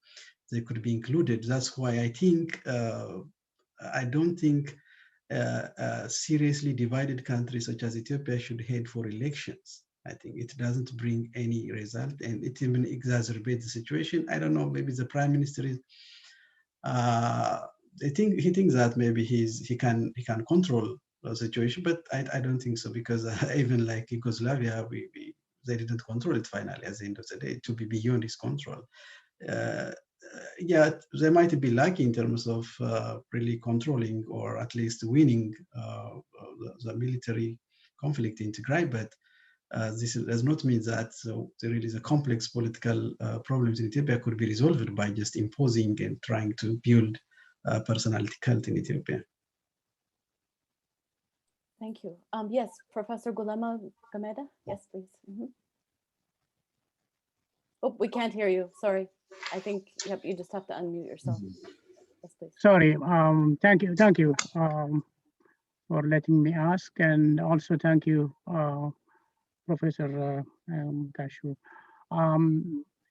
they could be included. That's why I think, I don't think seriously divided countries such as Ethiopia should head for elections. I think it doesn't bring any result, and it even exacerbates the situation. I don't know, maybe the prime minister is, he thinks that maybe he can control the situation, but I don't think so, because even like Yugoslavia, they didn't control it finally at the end of the day, to be beyond his control. Yeah, they might be lucky in terms of really controlling or at least winning the military conflict in Tigray, but this does not mean that there is a complex political problems in Ethiopia could be resolved by just imposing and trying to build a personality cult in Ethiopia. Thank you. Yes, Professor Gulema Gameda. Yes, please. Oh, we can't hear you. Sorry. I think you just have to unmute yourself. Yes, please. Sorry. Thank you for letting me ask, and also thank you Professor Kashu.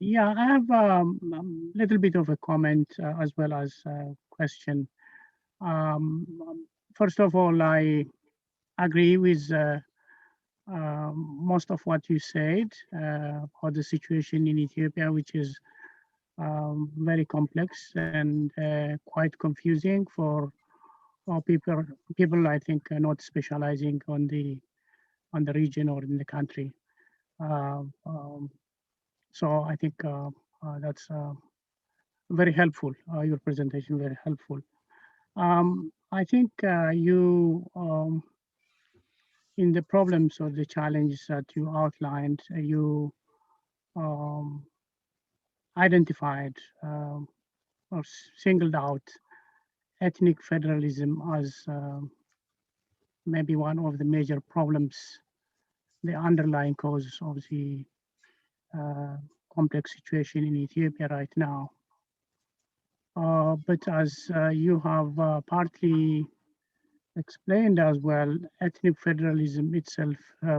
Yeah, I have a little bit of a comment as well as a question. First of all, I agree with most of what you said about the situation in Ethiopia, which is very complex and quite confusing for people. People, I think, are not specializing on the region or in the country. So I think that's very helpful. Your presentation very helpful. I think you in the problems or the challenges that you outlined, you identified or singled out ethnic federalism as maybe one of the major problems, the underlying cause of the complex situation in Ethiopia right now. But as you have partly explained as well, ethnic federalism itself,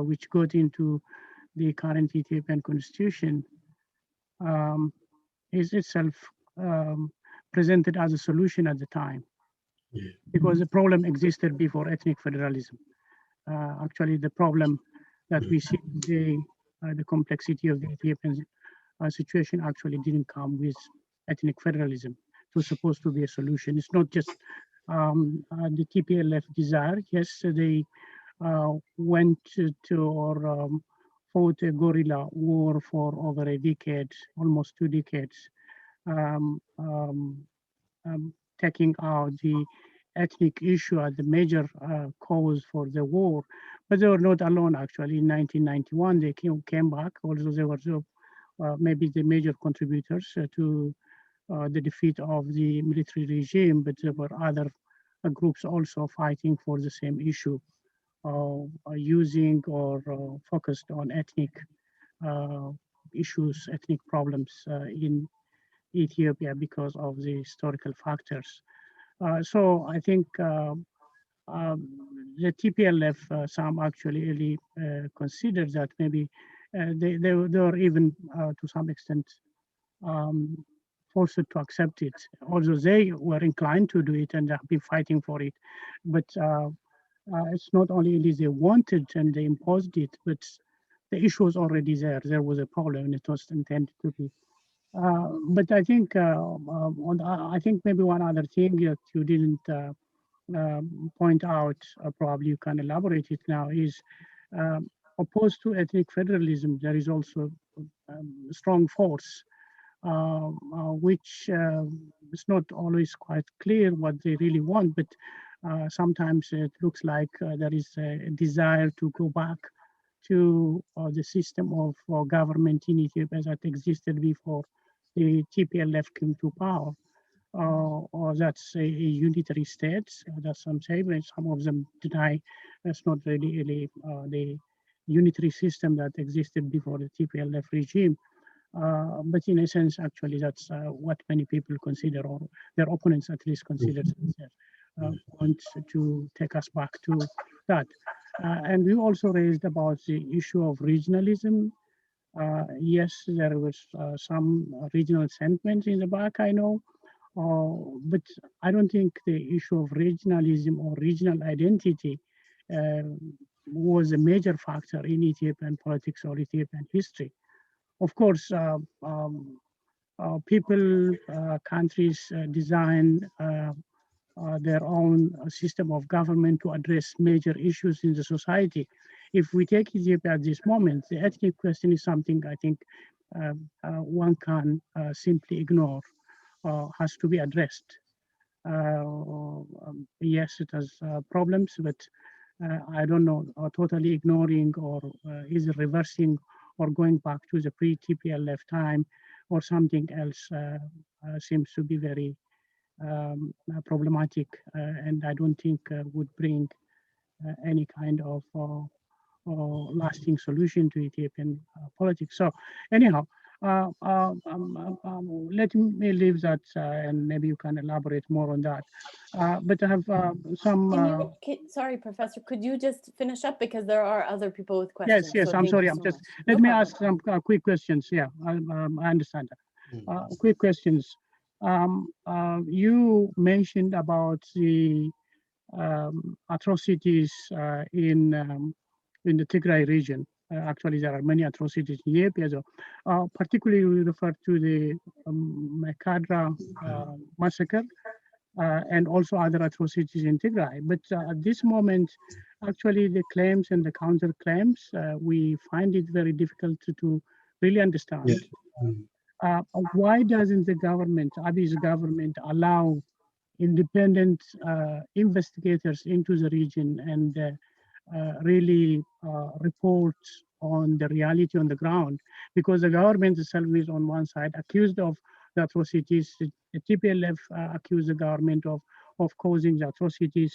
which got into the current Ethiopian constitution, is itself presented as a solution at the time, because the problem existed before ethnic federalism. Actually, the problem that we see today, the complexity of the Ethiopian situation actually didn't come with ethnic federalism. It was supposed to be a solution. It's not just the TPLF desire. Yes, they went to or fought a guerrilla war for over a decade, almost 2 decades, taking out the ethnic issue as the major cause for the war. But they were not alone, actually. In 1991, they came back, although they were maybe the major contributors to the defeat of the military regime, but there were other groups also fighting for the same issue, using or focused on ethnic issues, ethnic problems in Ethiopia because of the historical factors. So I think the TPLF, some actually really consider that maybe they were even to some extent forced to accept it, although they were inclined to do it and have been fighting for it. But it's not only they wanted and they imposed it, but the issue was already there. There was a problem and it was intended to be. But I think I think maybe one other thing that you didn't point out, probably you can elaborate it now, is opposed to ethnic federalism, there is also a strong force, which is not always quite clear what they really want, but sometimes it looks like there is a desire to go back to the system of government in Ethiopia that existed before the TPLF came to power. Or that's a unitary state, that's some say, but some of them deny that's not really the unitary system that existed before the TPLF regime. But in a sense, actually, that's what many people consider, or their opponents at least consider, want to take us back to that. And we also raised about the issue of regionalism. Yes, there was some regional sentiment in the back, I know, but I don't think the issue of regionalism or regional identity was a major factor in Ethiopian politics or Ethiopian history. Of course, people, countries design their own system of government to address major issues in the society. If we take Ethiopia at this moment, the ethnic question is something I think one can simply ignore, has to be addressed. Yes, it has problems, but I don't know, totally ignoring or either reversing or going back to the pre-TPLF time or something else seems to be very problematic, and I don't think would bring any kind of lasting solution to Ethiopian politics. So anyhow, Let me leave that, and maybe you can elaborate more on that. But I have some. Sorry, Professor, could you just finish up, because there are other people with Yes, questions? yes. So I'm thank sorry. you I'm so just. much. Let No me problem. ask some quick questions. Yeah, I understand that. Quick questions. You mentioned about the atrocities in the Tigray region. Actually, there are many atrocities in Ethiopia. So, particularly, we refer to the Makadra massacre and also other atrocities in Tigray. But at this moment, actually, the claims and the counterclaims, we find it very difficult to really Yeah. understand. Why doesn't the government, Abiy's government, allow independent investigators into the region and really report on the reality on the ground? Because the government itself is on one side accused of the atrocities. The TPLF accused the government of causing the atrocities.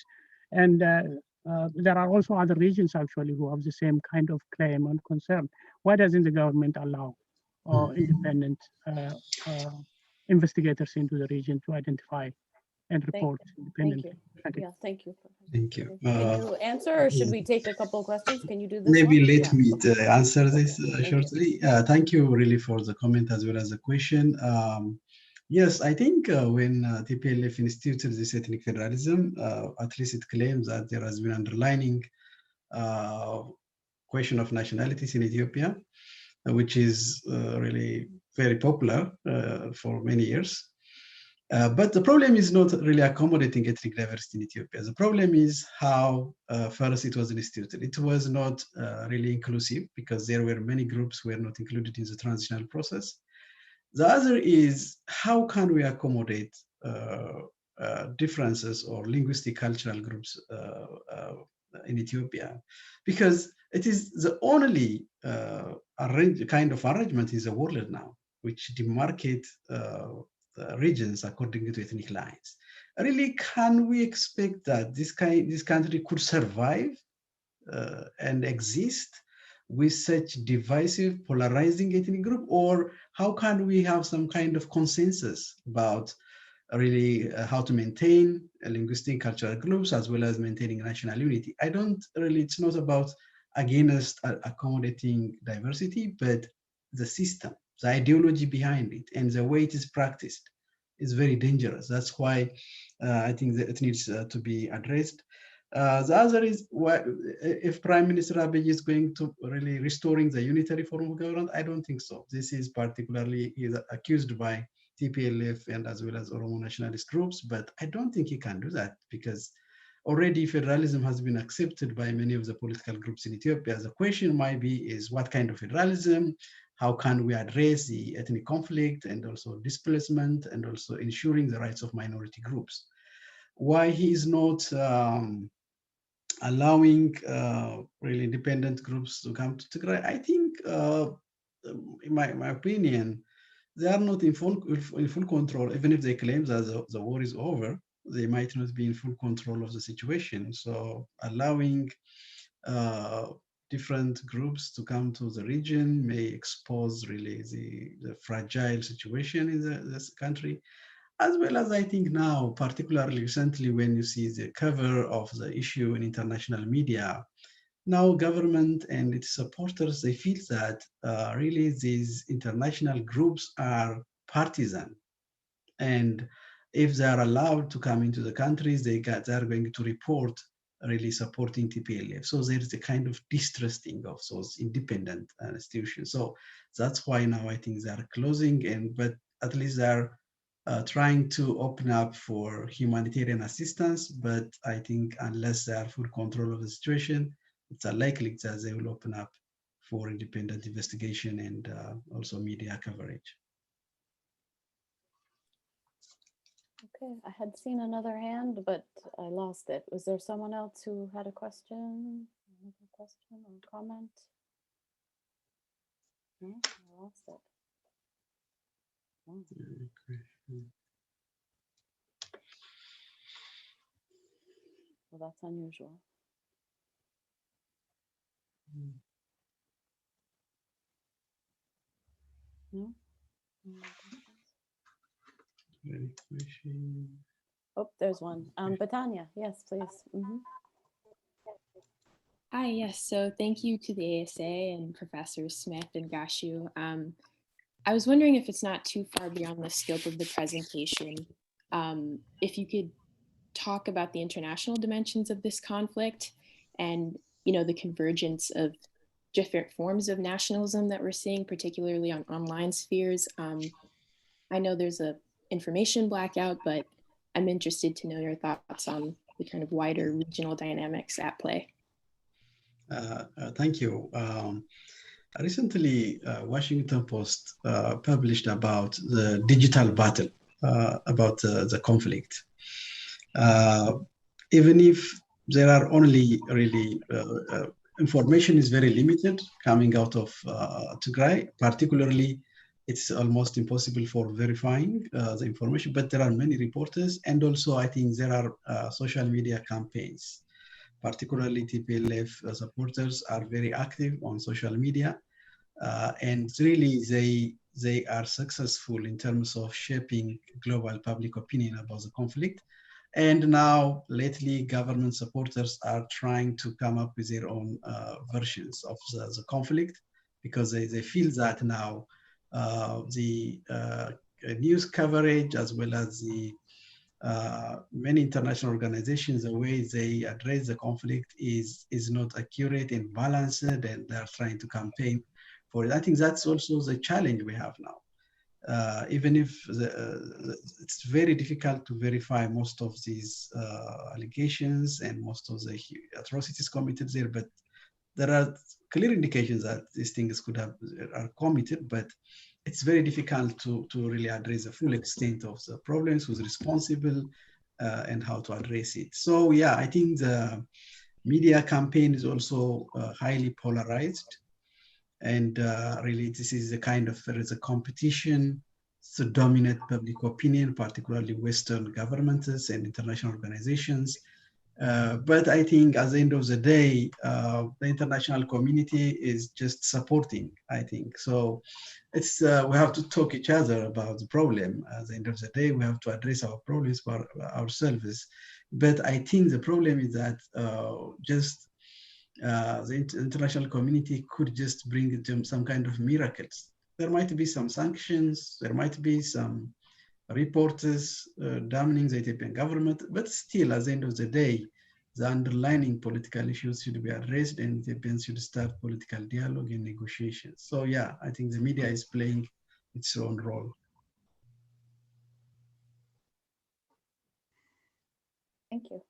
And there are also other regions actually who have the same kind of claim and concern. Why doesn't the government allow independent investigators into the region to identify and report independently? Thank you. Yeah, thank you. Thank you. Can you answer, or should we take a couple of questions? Can you do this Maybe one? let me answer this Thank shortly. Thank you really for the comment as well as the question. Yes, I think when TPLF instituted this ethnic federalism, at least it claims that there has been underlining question of nationalities in Ethiopia, which is really very popular for many years. But the problem is not really accommodating ethnic diversity in Ethiopia. The problem is how first it was instituted. It was not really inclusive because there were many groups who were not included in the transitional process. The other is how can we accommodate differences or linguistic cultural groups in Ethiopia? Because it is the only kind of arrangement in the world now which demarcate regions according to ethnic lines. Really, can we expect that this country could survive and exist with such divisive, polarizing ethnic group? Or how can we have some kind of consensus about really how to maintain linguistic cultural groups as well as maintaining national unity? I don't really, it's not about against accommodating diversity, but the system, the ideology behind it, and the way it is practiced is very dangerous. That's why I think that it needs to be addressed. The other is if Prime Minister Abiy is going to really restoring the unitary form of government. I don't think so. This is particularly accused by TPLF and as well as Oromo nationalist groups, but I don't think he can do that because already federalism has been accepted by many of the political groups in Ethiopia. The question might be is what kind of federalism? How can we address the ethnic conflict and also displacement and also ensuring the rights of minority groups? Why he is not allowing really independent groups to come to Tigray? I think, in my opinion, they are not in full control. Even if they claim that the war is over, they might not be in full control of the situation. So allowing different groups to come to the region may expose really the fragile situation in this country. As well as I think now, particularly recently, when you see the cover of the issue in international media, now government and its supporters, they feel that really these international groups are partisan. And if they are allowed to come into the countries, they are going to report really supporting TPLF. So there is a kind of distrusting of those independent institutions. So that's why now I think they are closing, but at least they are trying to open up for humanitarian assistance. But I think unless they are full control of the situation, it's unlikely that they will open up for independent investigation and also media coverage. Okay, I had seen another hand, but I lost it. Was there someone else who had a question? Another question or comment? No, I lost it. Oh. Well, that's unusual. No? Oh, there's one. Batania, yes, please. Hi, yes. So thank you to the ASA and Professors Smith and Gashu. I was wondering if it's not too far beyond the scope of the presentation, if you could talk about the international dimensions of this conflict and, the convergence of different forms of nationalism that we're seeing, particularly on online spheres. I know there's a information blackout, but I'm interested to know your thoughts on the kind of wider regional dynamics at play. Thank you. Recently, Washington Post published about the digital battle, about the conflict. Even if there are only really information is very limited coming out of Tigray, particularly it's almost impossible for verifying the information, but there are many reporters, and also I think there are social media campaigns. Particularly TPLF supporters are very active on social media, and really they are successful in terms of shaping global public opinion about the conflict. And now, lately, government supporters are trying to come up with their own versions of the conflict, because they feel that now the news coverage, as well as the many international organizations, the way they address the conflict is not accurate and balanced, and they're trying to campaign for it. I think that's also the challenge we have now. Even if it's very difficult to verify most of these allegations and most of the atrocities committed there, but there are clear indications that these things are committed, but it's very difficult to really address the full extent of the problems, who's responsible, and how to address it. So yeah, I think the media campaign is also highly polarized. And really, this is the kind of, there is a competition to dominate public opinion, particularly Western governments and international organizations. But I think at the end of the day, the international community is just supporting, I think. So it's we have to talk each other about the problem. At the end of the day, we have to address our problems for ourselves. But I think the problem is that the international community could just bring them some kind of miracles. There might be some sanctions, there might be some reporters damning the Ethiopian government, but still, at the end of the day, the underlying political issues should be addressed, and Ethiopians should start political dialogue and negotiations. So yeah, I think the media is playing its own role. Thank you.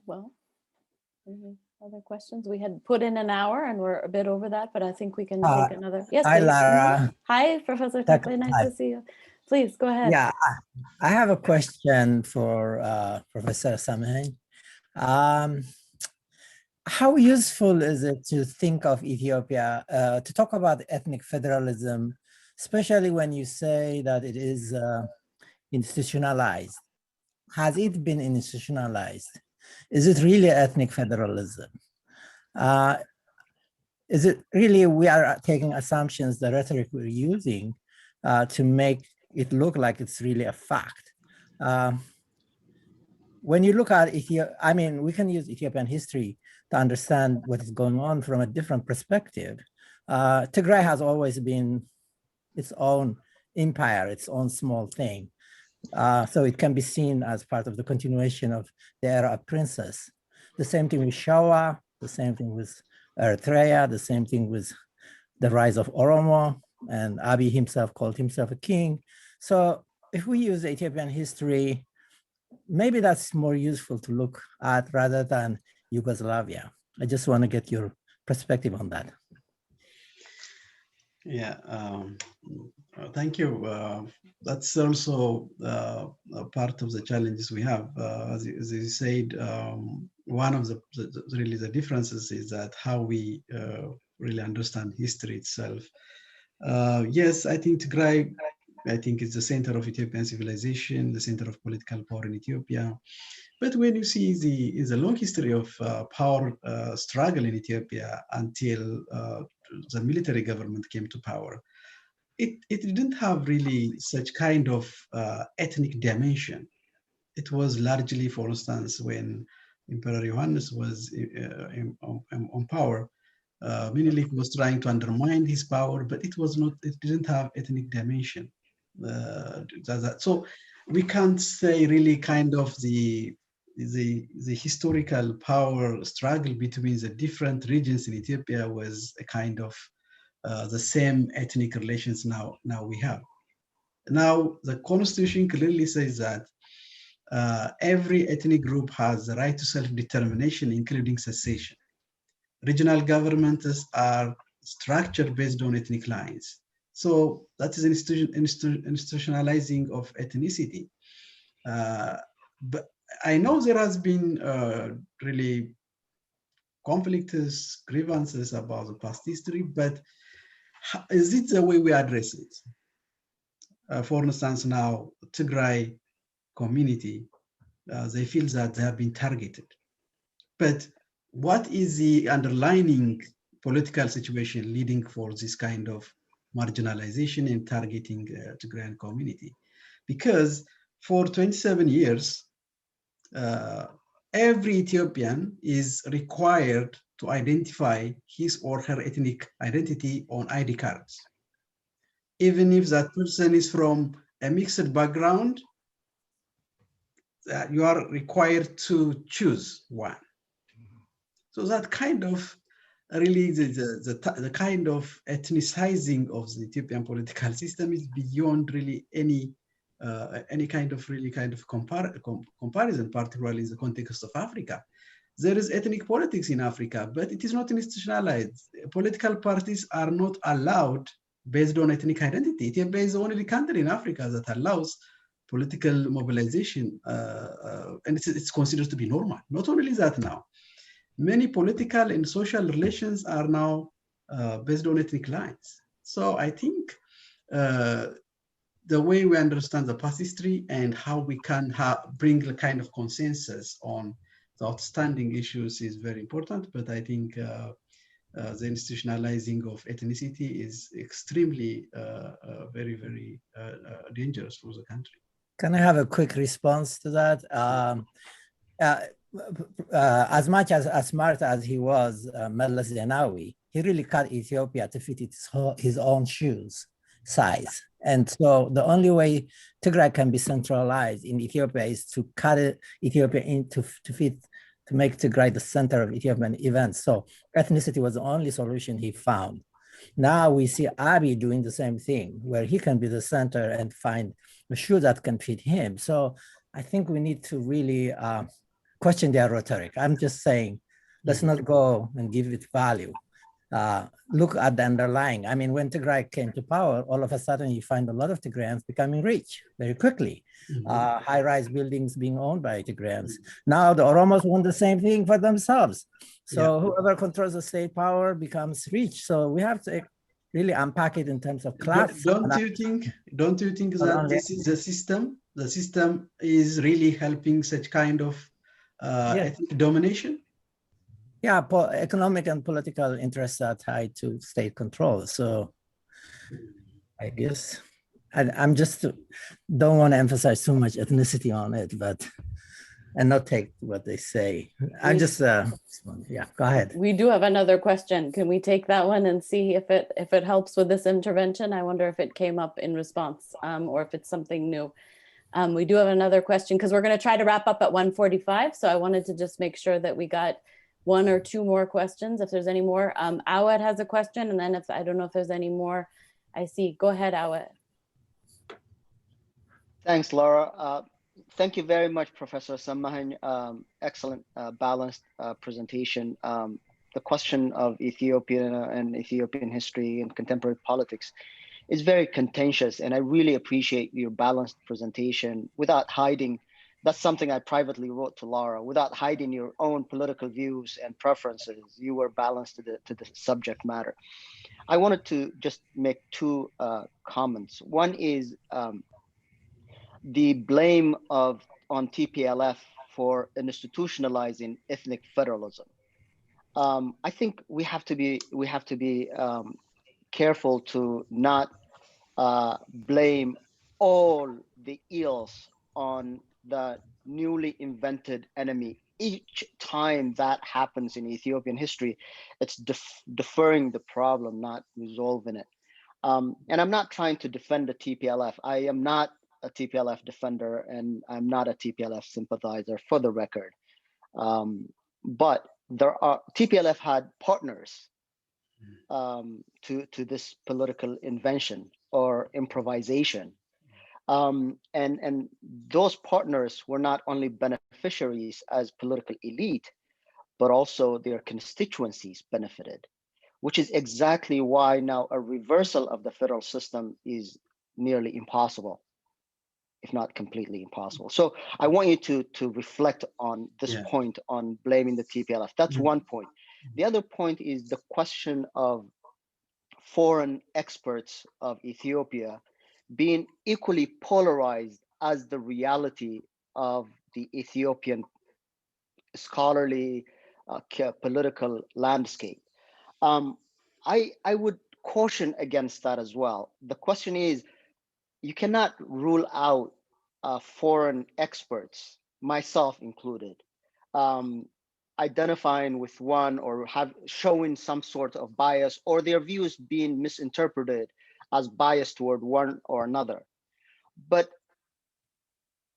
Well, any other questions? We had put in an hour and we're a bit over that, but I think we can take another. Yes, hi, please. Lara. Hi, Professor Tekle, nice to see you. Please go ahead. Yeah, I have a question for Professor Semahagn. How useful is it to think of Ethiopia, to talk about ethnic federalism, especially when you say that it is institutionalized? Has it been institutionalized? Is it really ethnic federalism? Is it really, we are taking assumptions, the rhetoric we're using to make it look like it's really a fact? When you look at Ethiopia, I mean, we can use Ethiopian history to understand what is going on from a different perspective. Tigray has always been its own empire, its own small thing. So it can be seen as part of the continuation of the era of princes. The same thing with Shawa, the same thing with Eritrea, the same thing with the rise of Oromo, and Abiy himself called himself a king. So if we use Ethiopian history, maybe that's more useful to look at rather than Yugoslavia. I just want to get your perspective on that. Yeah, thank you. That's also part of the challenges we have. As you said, one of the differences is that how we really understand history itself. Yes, I think Tigray I think it's the center of Ethiopian civilization, the center of political power in Ethiopia. But when you see the long history of power struggle in Ethiopia until the military government came to power, it didn't have really such kind of ethnic dimension. It was largely, for instance, when Emperor Johannes was on power, Menelik was trying to undermine his power, but it didn't have ethnic dimension. So we can't say really kind of the historical power struggle between the different regions in Ethiopia was a kind of the same ethnic relations now we have. Now the constitution clearly says that every ethnic group has the right to self-determination, including secession. Regional governments are structured based on ethnic lines. So that is institutionalizing of ethnicity. But I know there has been really conflicts, grievances about the past history, but is it the way we address it? For instance, now Tigray community, they feel that they have been targeted. But what is the underlying political situation leading for this kind of marginalization and targeting Tigrayan community? Because for 27 years, every Ethiopian is required to identify his or her ethnic identity on ID cards. Even if that person is from a mixed background, you are required to choose one. So that kind of really the kind of ethnicizing of the Ethiopian political system is beyond really any kind of comparison, particularly in the context of Africa. There is ethnic politics in Africa, but it is not institutionalized. Political parties are not allowed based on ethnic identity. Ethiopia is the only country in Africa that allows political mobilization, and it's considered to be normal. Not only that now, many political and social relations are now based on ethnic lines. So I think the way we understand the past history and how we can bring a kind of consensus on the outstanding issues is very important. But I think the institutionalizing of ethnicity is extremely, very, very dangerous for the country. Can I have a quick response to that? As much as smart as he was, Meles Zenawi, he really cut Ethiopia to fit his own shoes size. And so the only way Tigray can be centralized in Ethiopia is to cut Ethiopia into to make Tigray the center of Ethiopian events. So ethnicity was the only solution he found. Now we see Abiy doing the same thing, where he can be the center and find a shoe that can fit him. So I think we need to really question their rhetoric. I'm just saying, let's not go and give it value. Look at the underlying. I mean, when Tigray came to power, all of a sudden you find a lot of Tigrayans becoming rich very quickly. High-rise buildings being owned by Tigrayans. Now the Oromos want the same thing for themselves. So whoever controls the state power becomes rich. So we have to really unpack it in terms of class. Don't you think that this is the system? The system is really helping such kind of ethnic domination? Yeah, economic and political interests are tied to state control. So I guess I'm just don't want to emphasize too much ethnicity on it, but and not take what they say. I'm just yeah, go ahead. We do have another question. Can we take that one and see if it helps with this intervention? I wonder if it came up in response or if it's something new. We do have another question because we're going to try to wrap up at 1:45. So I wanted to just make sure that we got one or two more questions, if there's any more. Ahmed has a question, and then if I don't know if there's any more, I see. Go ahead, Ahmed. Thanks, Laura. Thank you very much, Professor Semahagn. Excellent, balanced presentation. The question of Ethiopia and Ethiopian history and contemporary politics is very contentious, and I really appreciate your balanced presentation without hiding That's something I privately wrote to Lara. Without hiding your own political views and preferences, you were balanced to the subject matter. I wanted to just make two comments. One is the blame on TPLF for institutionalizing ethnic federalism. I think we have to be careful to not blame all the ills on the newly invented enemy. Each time that happens in Ethiopian history, it's deferring the problem, not resolving it. And I'm not trying to defend the TPLF. I am not a TPLF defender, and I'm not a TPLF sympathizer, for the record. But TPLF had partners to this political invention or improvisation. And those partners were not only beneficiaries as political elite, but also their constituencies benefited, which is exactly why now a reversal of the federal system is nearly impossible, if not completely impossible. So I want you to reflect on this point on blaming the TPLF. That's one point. The other point is the question of foreign experts of Ethiopia being equally polarized as the reality of the Ethiopian scholarly political landscape. I would caution against that as well. The question is, you cannot rule out foreign experts, myself included, identifying with one or showing some sort of bias, or their views being misinterpreted as biased toward one or another. But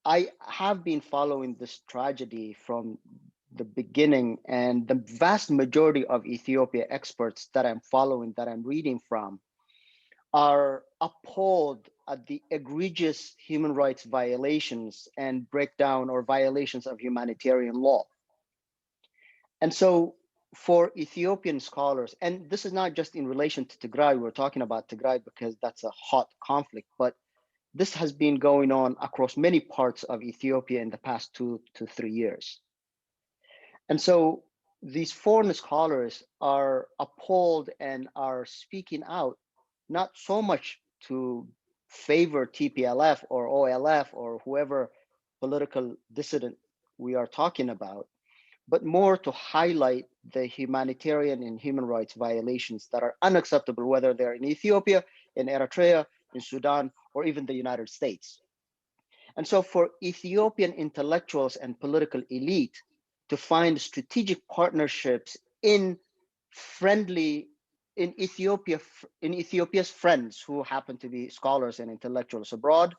I have been following this tragedy from the beginning, and the vast majority of Ethiopia experts that I'm following, that I'm reading from, are appalled at the egregious human rights violations and breakdown or violations of humanitarian law. And so for Ethiopian scholars, and this is not just in relation to Tigray, we're talking about Tigray because that's a hot conflict, but this has been going on across many parts of Ethiopia in the past 2 to 3 years. And so these foreign scholars are appalled and are speaking out, not so much to favor TPLF or OLF or whoever political dissident we are talking about, but more to highlight the humanitarian and human rights violations that are unacceptable, whether they're in Ethiopia, in Eritrea, in Sudan, or even the United States. And so for Ethiopian intellectuals and political elite to find strategic partnerships in Ethiopia's friends who happen to be scholars and intellectuals abroad,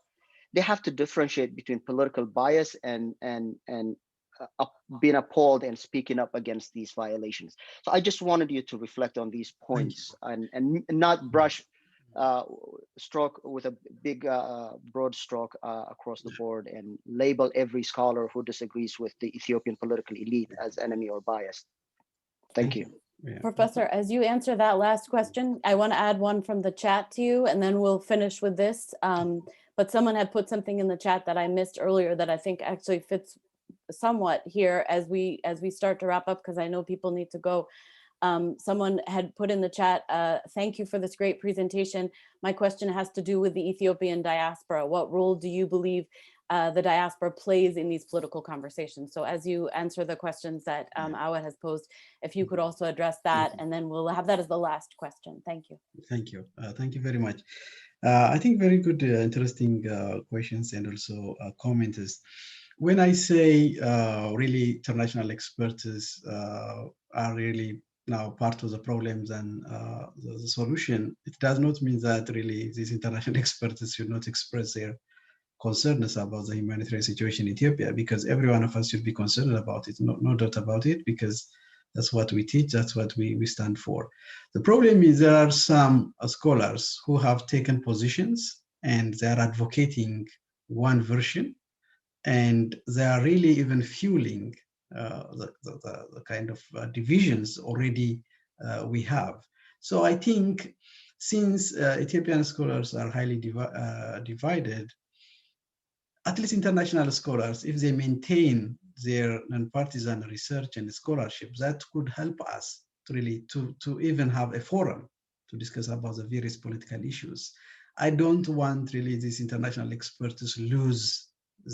they have to differentiate between political bias and being appalled and speaking up against these violations. So I just wanted you to reflect on these points and not brush stroke with a big broad stroke across the board and label every scholar who disagrees with the Ethiopian political elite as enemy or biased. Thank you. Yeah. Professor, as you answer that last question, I want to add one from the chat to you, and then we'll finish with this. But someone had put something in the chat that I missed earlier that I think actually fits somewhat here as we start to wrap up, because I know people need to go. Someone had put in the chat, thank you for this great presentation. My question has to do with the Ethiopian diaspora. What role do you believe the diaspora plays in these political conversations? So as you answer the questions that Ahmed has posed, if you could also address that, and then we'll have that as the last question. Thank you. Thank you. Thank you very much. I think very good, interesting questions and also commenters. When I say really international experts are really now part of the problems and the solution, it does not mean that really these international experts should not express their concerns about the humanitarian situation in Ethiopia, because every one of us should be concerned about it, no doubt about it, because that's what we teach, that's what we stand for. The problem is there are some scholars who have taken positions and they are advocating one version, and they are really even fueling the kind of divisions already we have. So I think since Ethiopian scholars are highly divided, at least international scholars, if they maintain their nonpartisan research and scholarship, that could help us to really to even have a forum to discuss about the various political issues. I don't want really these international experts to lose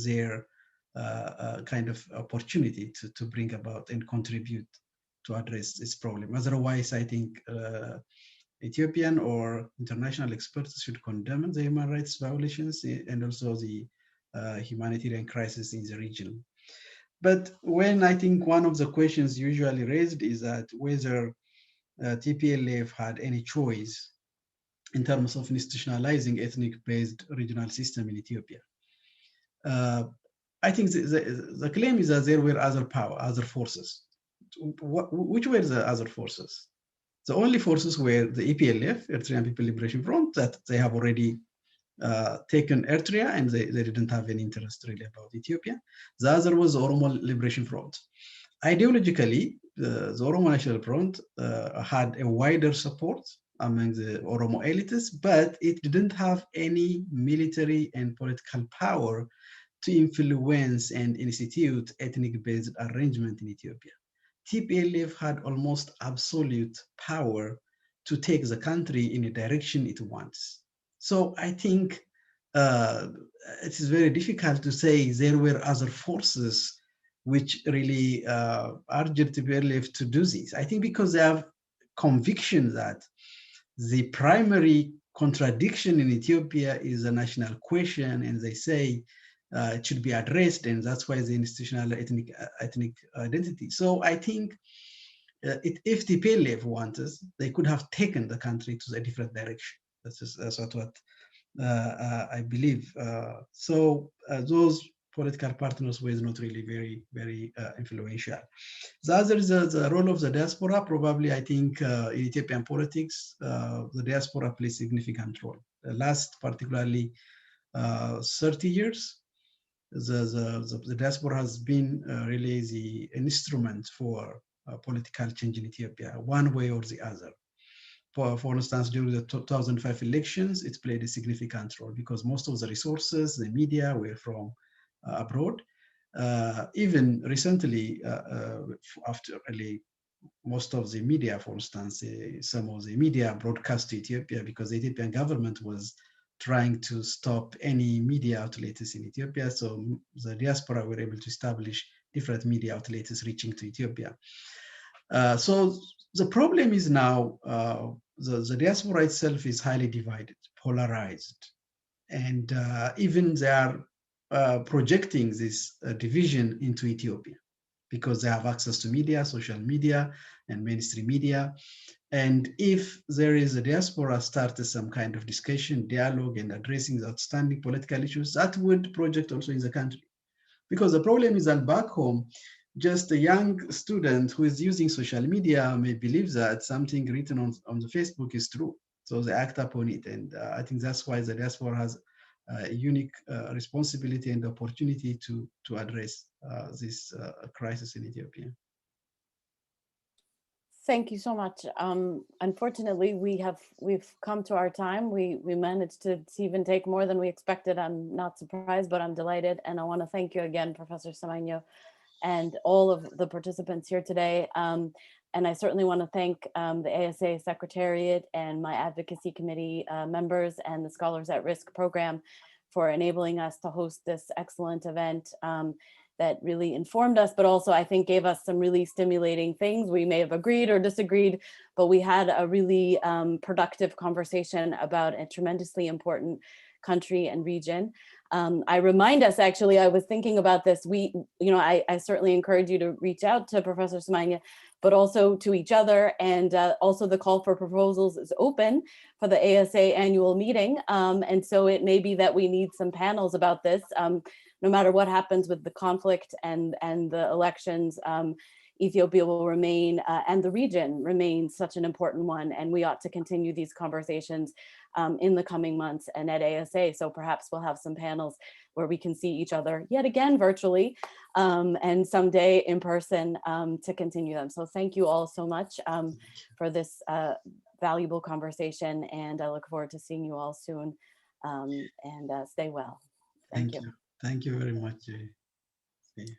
their kind of opportunity to bring about and contribute to address this problem. Otherwise, I think Ethiopian or international experts should condemn the human rights violations and also the humanitarian crisis in the region. But when I think one of the questions usually raised is that whether TPLF had any choice in terms of institutionalizing ethnic-based regional system in Ethiopia. I think the claim is that there were other forces. Which were the other forces? The only forces were the EPLF, Eritrean People Liberation Front, that they have already taken Eritrea and they didn't have any interest really about Ethiopia. The other was the Oromo Liberation Front. Ideologically, the Oromo National Front had a wider support among the Oromo elites, but it didn't have any military and political power to influence and institute ethnic-based arrangement in Ethiopia. TPLF had almost absolute power to take the country in a direction it wants. So I think it is very difficult to say there were other forces which really urged TPLF to do this. I think because they have conviction that the primary contradiction in Ethiopia is a national question, and they say it should be addressed, and that's why the institutional ethnic identity. So I think if the TPLF wanted, they could have taken the country to a different direction. That's what I believe. So those political partners were not really very influential. The other is the role of the diaspora. Probably, I think in Ethiopian politics, the diaspora plays a significant role. The last, particularly 30 years, the diaspora has been really the instrument for political change in Ethiopia, one way or the other. For instance, during the 2005 elections, it played a significant role because most of the resources, the media were from abroad. Even recently, after really most of the media, for instance, some of the media broadcast to Ethiopia because the Ethiopian government was trying to stop any media outlets in Ethiopia. So the diaspora were able to establish different media outlets reaching to Ethiopia. So the problem is now the diaspora itself is highly divided, polarized, and even they are projecting this division into Ethiopia because they have access to media, social media, and mainstream media. And if there is a diaspora started some kind of discussion, dialogue, and addressing the outstanding political issues, that would project also in the country. Because the problem is that back home, just a young student who is using social media may believe that something written on the Facebook is true. So they act upon it. And I think that's why the diaspora has a unique responsibility and opportunity to address this crisis in Ethiopia. Thank you so much. Unfortunately, we've come to our time. We managed to even take more than we expected. I'm not surprised, but I'm delighted. And I want to thank you again, Professor Semahagn, and all of the participants here today. And I certainly want to thank the ASA Secretariat and my advocacy committee members and the Scholars at Risk program for enabling us to host this excellent event that really informed us, but also I think gave us some really stimulating things. We may have agreed or disagreed, but we had a really productive conversation about a tremendously important country and region. I remind us, actually, I was thinking about this. I certainly encourage you to reach out to Professor Semahagn, but also to each other. And also the call for proposals is open for the ASA annual meeting. And so it may be that we need some panels about this. No matter what happens with the conflict and the elections, Ethiopia will remain, and the region remains such an important one. And we ought to continue these conversations in the coming months and at ASA. So perhaps we'll have some panels where we can see each other yet again virtually and someday in person to continue them. So thank you all so much for this valuable conversation. And I look forward to seeing you all soon and stay well. Thank you. Thank you very much. See you.